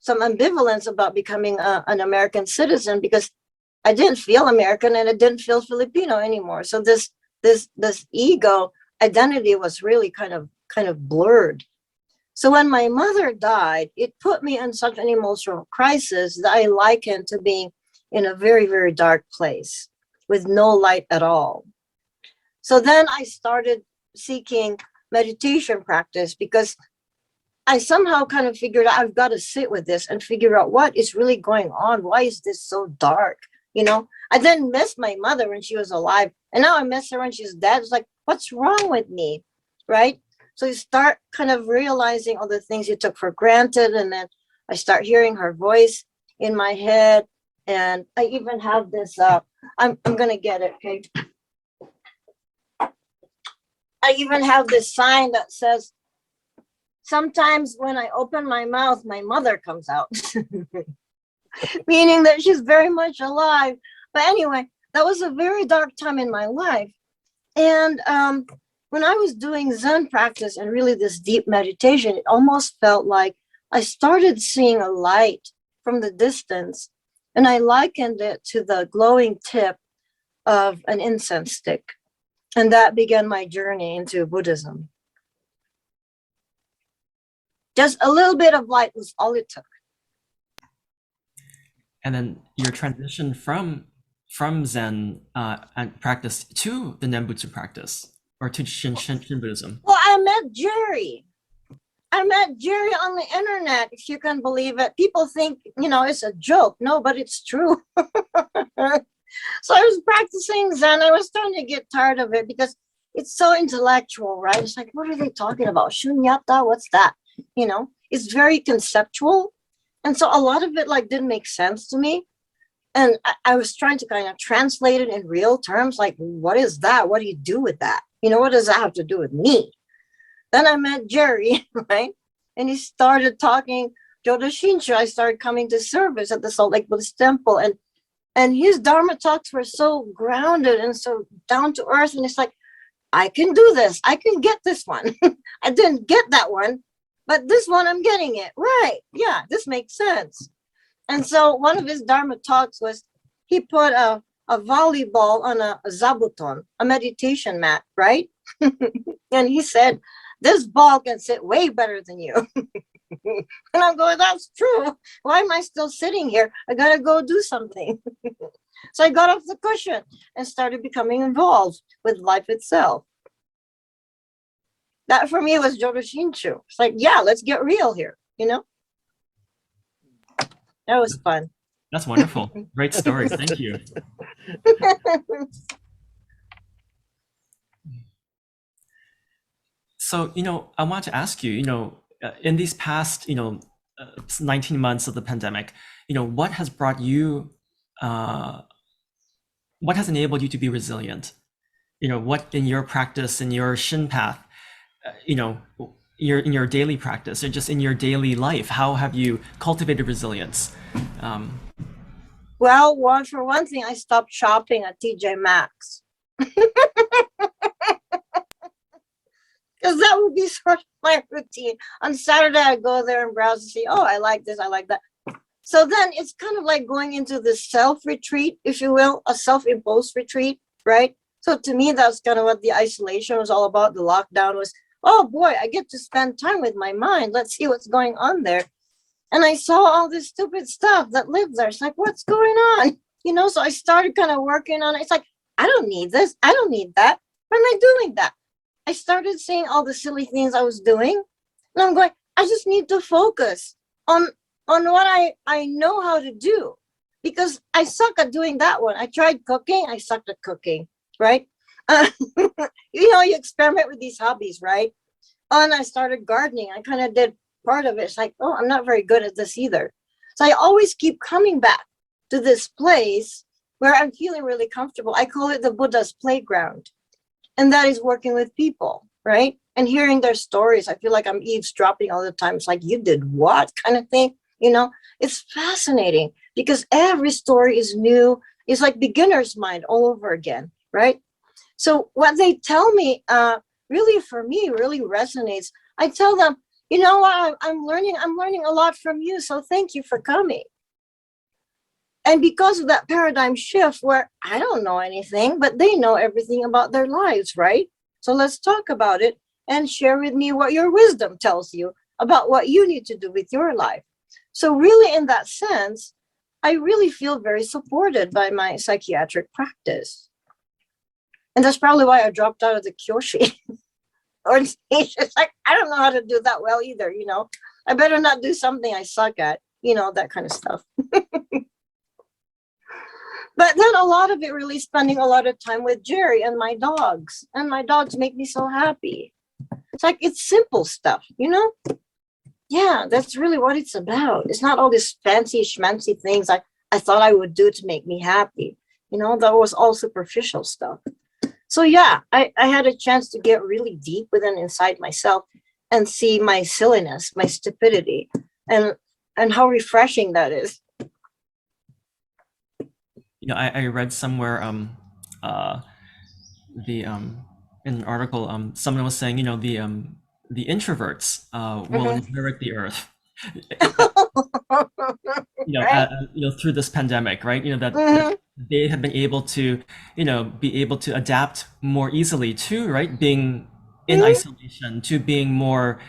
S2: ambivalence about becoming an American citizen because I didn't feel American and I didn't feel Filipino anymore. So this ego identity was really kind of blurred. So when my mother died, it put me in such an emotional crisis that I likened to being in a very, very dark place with no light at all. So then I started seeking meditation practice because I somehow kind of figured out I've got to sit with this and figure out what is really going on. Why is this so dark? I didn't miss my mother when she was alive. And now I miss her when she's dead. It's like, what's wrong with me? Right? So you start kind of realizing all the things you took for granted. And then I start hearing her voice in my head. And I even have this, I'm going to get it, okay? I even have this sign that says, sometimes when I open my mouth, my mother comes out, meaning that she's very much alive. But anyway, that was a very dark time in my life. And when I was doing Zen practice and really this deep meditation, it almost felt like I started seeing a light from the distance. And I likened it to the glowing tip of an incense stick. And that began my journey into Buddhism. Just a little bit of light was all it took.
S1: And then your transition from Zen and practice to the Nembutsu practice or to Shin Buddhism.
S2: Well, I met Jerry. I met Jerry on the internet, if you can believe it. People think, it's a joke. No, but it's true. So I was practicing Zen. I was starting to get tired of it because it's so intellectual, right? It's like, what are they talking about? Shunyata, what's that? It's very conceptual. And so a lot of it didn't make sense to me. And I was trying to kind of translate it in real terms. Like, what is that? What do you do with that? What does that have to do with me? Then I met Jerry, right? And he started talking Jodo Shinshu. I started coming to service at the Salt Lake Buddhist Temple. And his Dharma talks were so grounded and so down to earth. And it's like, I can do this. I can get this one. I didn't get that one, but this one I'm getting it. Right. Yeah, this makes sense. And so one of his Dharma talks was he put a volleyball on a zabuton, a meditation mat, right? And he said, this ball can sit way better than you. And I'm going, that's true. Why am I still sitting here? I got to go do something. So I got off the cushion and started becoming involved with life itself. That for me was Jodo Shinshu. It's like, yeah, let's get real here, you know? That was fun.
S1: That's wonderful. Great stories. Thank you. So, I want to ask you, in these past, 19 months of the pandemic, what has brought you, what has enabled you to be resilient? What in your practice, in your Shin path, in your daily practice, or just in your daily life, how have you cultivated resilience?
S2: Well, for one thing, I stopped shopping at TJ Maxx. Because that would be sort of my routine. On Saturday, I go there and browse and see, oh, I like this, I like that. So then it's kind of like going into this self-retreat, if you will, a self-imposed retreat, right? So to me, that's kind of what the isolation was all about. The lockdown was, oh boy, I get to spend time with my mind. Let's see what's going on there. And I saw all this stupid stuff that lives there. It's like, what's going on? So I started kind of working on it. It's like, I don't need this. I don't need that. Why am I doing that? I started seeing all the silly things I was doing. And I'm going, I just need to focus on what I know how to do. Because I suck at doing that one. I tried cooking. I sucked at cooking, right? You experiment with these hobbies, right? And I started gardening. I kind of did part of it. It's like, oh, I'm not very good at this either. So I always keep coming back to this place where I'm feeling really comfortable. I call it the Buddha's playground. And that is working with people, right? And hearing their stories. I feel like I'm eavesdropping all the time. It's like, you did what kind of thing? It's fascinating because every story is new. It's like beginner's mind all over again, right? So what they tell me, really for me, really resonates. I tell them, you know what, I'm learning a lot from you. So thank you for coming. And because of that paradigm shift where I don't know anything, but they know everything about their lives, right? So let's talk about it and share with me what your wisdom tells you about what you need to do with your life. So really, in that sense, I really feel very supported by my psychiatric practice. And that's probably why I dropped out of the Kyoshi. Or it's like, I don't know how to do that well either, I better not do something I suck at, that kind of stuff. But then a lot of it really spending a lot of time with Jerry and my dogs. And my dogs make me so happy. It's like, it's simple stuff, Yeah, that's really what it's about. It's not all these fancy schmancy things I thought I would do to make me happy. That was all superficial stuff. So yeah, I had a chance to get really deep within inside myself and see my silliness, my stupidity, and how refreshing that is.
S1: I read somewhere in an article, someone was saying, the introverts will inherit the earth.
S2: Right?
S1: Through this pandemic, right? That they have been able to, adapt more easily to, right, being in isolation, to being more,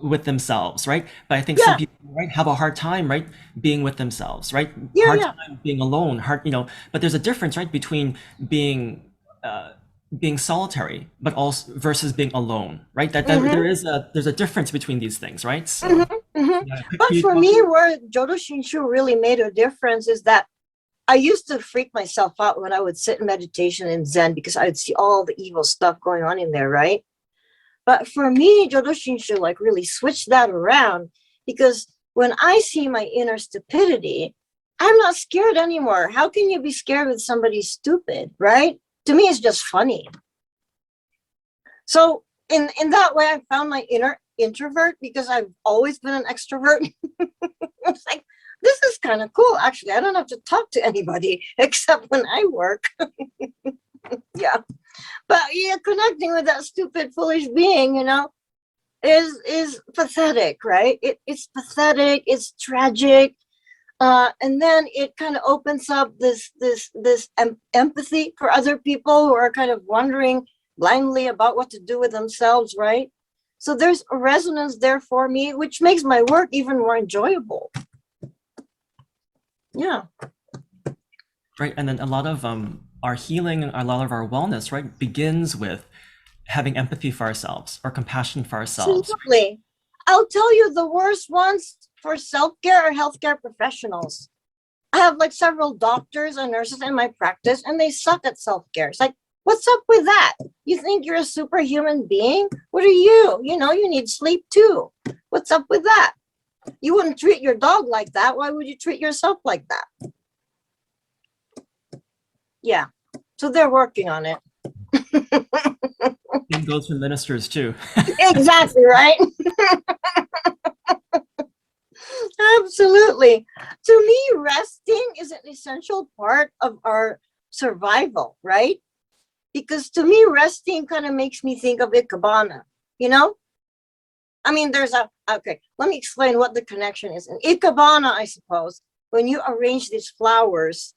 S1: with themselves, right? But I think some people, right, have a hard time, right, being with themselves, right? Hard time being alone, but there's a difference, right, between being solitary, but also versus being alone, right? That there's a difference between these things, right? So,
S2: But for me, where Jodo Shinshu really made a difference is that I used to freak myself out when I would sit in meditation in Zen because I would see all the evil stuff going on in there, right? But for me, Jodo Shinshu like really switched that around because when I see my inner stupidity, I'm not scared anymore. How can you be scared with somebody stupid, right? To me, it's just funny. So in that way, I found my inner introvert because I've always been an extrovert. It's like, this is kind of cool. Actually, I don't have to talk to anybody except when I work. Yeah. But yeah, connecting with that stupid, foolish being, is pathetic, right? It's pathetic. It's tragic. And then it kind of opens up this empathy for other people who are kind of wondering blindly about what to do with themselves, right? So there's a resonance there for me, which makes my work even more enjoyable. Yeah.
S1: Right, and then a lot of our healing and a lot of our wellness, right, begins with having empathy for ourselves or compassion for ourselves.
S2: Absolutely. I'll tell you, the worst ones for self-care are healthcare professionals. I have like several doctors and nurses in my practice, and they suck at self-care. It's like, what's up with that? You think you're a superhuman being? What are you? You know, you need sleep too. What's up with that? You wouldn't treat your dog like that. Why would you treat yourself like that? Yeah. So they're working on it.
S1: Same goes for ministers too.
S2: Exactly, right? Absolutely. To me, resting is an essential part of our survival, right? Because to me, resting kind of makes me think of Ikebana, you know? I mean, okay, let me explain what the connection is. In Ikebana, I suppose, when you arrange these flowers,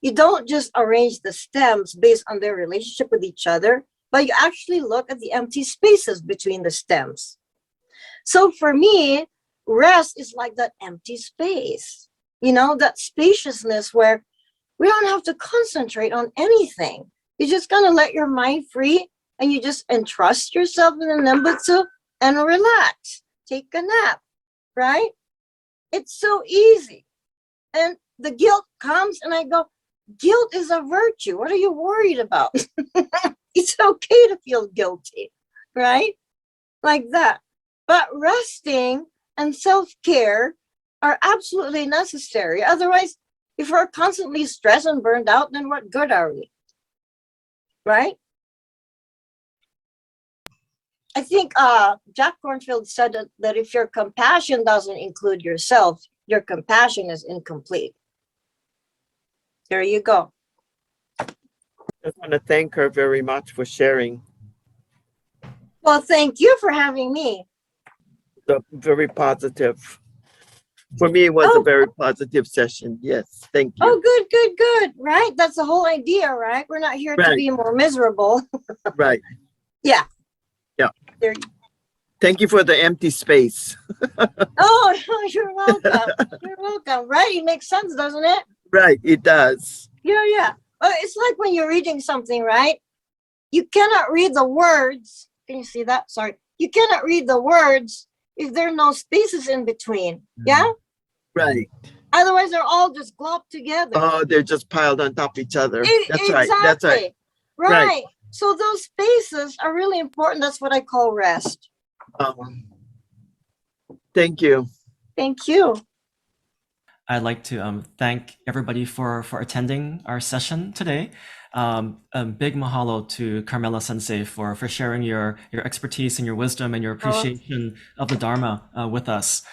S2: you don't just arrange the stems based on their relationship with each other, but you actually look at the empty spaces between the stems. So for me, rest is like that empty space, you know, that spaciousness where we don't have to concentrate on anything. You're just gonna let your mind free and you just entrust yourself in the Nembutsu and relax, take a nap, right? It's so easy. And the guilt comes and I go, guilt is a virtue. What are you worried about? It's okay to feel guilty, right? Like that. But resting and self-care are absolutely necessary. Otherwise, if we're constantly stressed and burned out, then what good are we? Right? I think Jack Kornfield said that if your compassion doesn't include yourself, your compassion is incomplete. There you go.
S3: I just want to thank her very much for sharing.
S2: Well, thank you for having me.
S3: The very positive. For me, it was a very positive session. Yes, thank you.
S2: Oh, good, good, good. Right? That's the whole idea, right? We're not here to be more miserable.
S3: Right.
S2: Yeah.
S3: Yeah.
S2: There.
S3: Thank you for the empty space.
S2: Oh, you're welcome. You're welcome. Right? It makes sense, doesn't it?
S3: Right, it does.
S2: Yeah, yeah. It's like when you're reading something, right? You cannot read the words. Can you see that? Sorry. You cannot read the words if there are no spaces in between. Yeah?
S3: Right.
S2: Otherwise, they're all just glopped together.
S3: Oh, they're just piled on top of each other. That's
S2: Exactly.
S3: right. That's right.
S2: Right. So those spaces are really important. That's what I call rest.
S3: Thank you.
S2: Thank you.
S1: I'd like to thank everybody for attending our session today. Big mahalo to Carmela Sensei for sharing your expertise and your wisdom and your appreciation of the Dharma with us.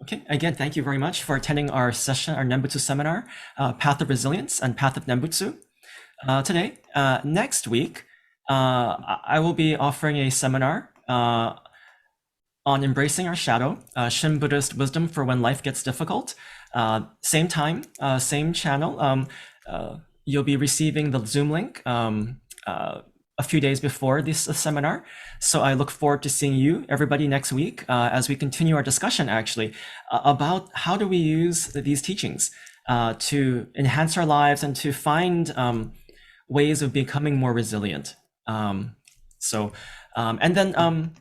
S1: Okay, again, thank you very much for attending our session, our Nembutsu seminar, Path of Resilience and Path of Nembutsu. Today, next week, I will be offering a seminar on embracing our shadow, Shin Buddhist wisdom for when life gets difficult. Same time, same channel. You'll be receiving the Zoom link a few days before this seminar. So I look forward to seeing you, everybody, next week as we continue our discussion actually about how do we use these teachings to enhance our lives and to find ways of becoming more resilient. And then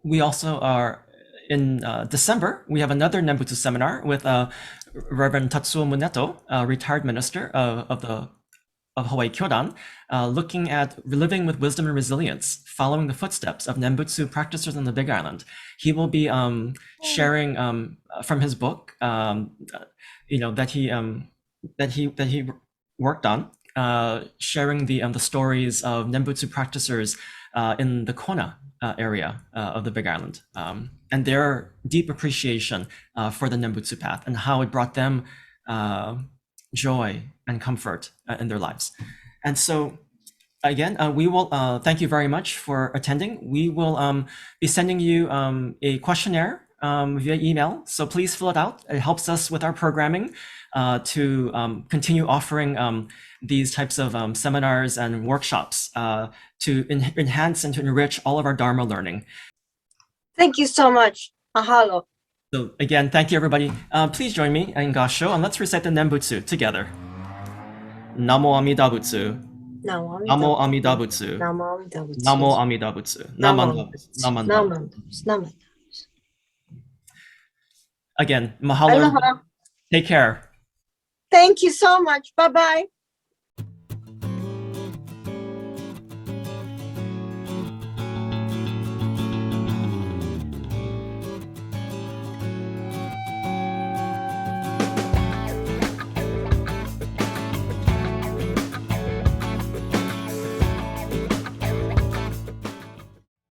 S1: we also are in December, we have another Nembutsu seminar with Reverend Tatsuo Muneto, retired minister of Hawaii Kyodan, looking at living with wisdom and resilience, following the footsteps of Nembutsu practitioners on the Big Island. He will be sharing from his book, that he worked on, sharing the stories of Nembutsu practitioners in the Kona area of the Big Island, and their deep appreciation for the Nembutsu path and how it brought them joy and comfort in their lives. And so again, we will thank you very much for attending. We will be sending you a questionnaire via email, so please fill it out. It helps us with our programming to continue offering these types of seminars and workshops to enhance and to enrich all of our Dharma learning.
S2: Thank you so much. Mahalo.
S1: So again, thank you everybody. Please join me in Gasho and let's recite the Nembutsu together. Namo Amida Butsu. Namo Amida Butsu.
S2: Namo Amida Butsu.
S1: Namo Amida Butsu. Naman. Again, mahalo.
S2: Aloha.
S1: Take care.
S2: Thank you so much. Bye-bye.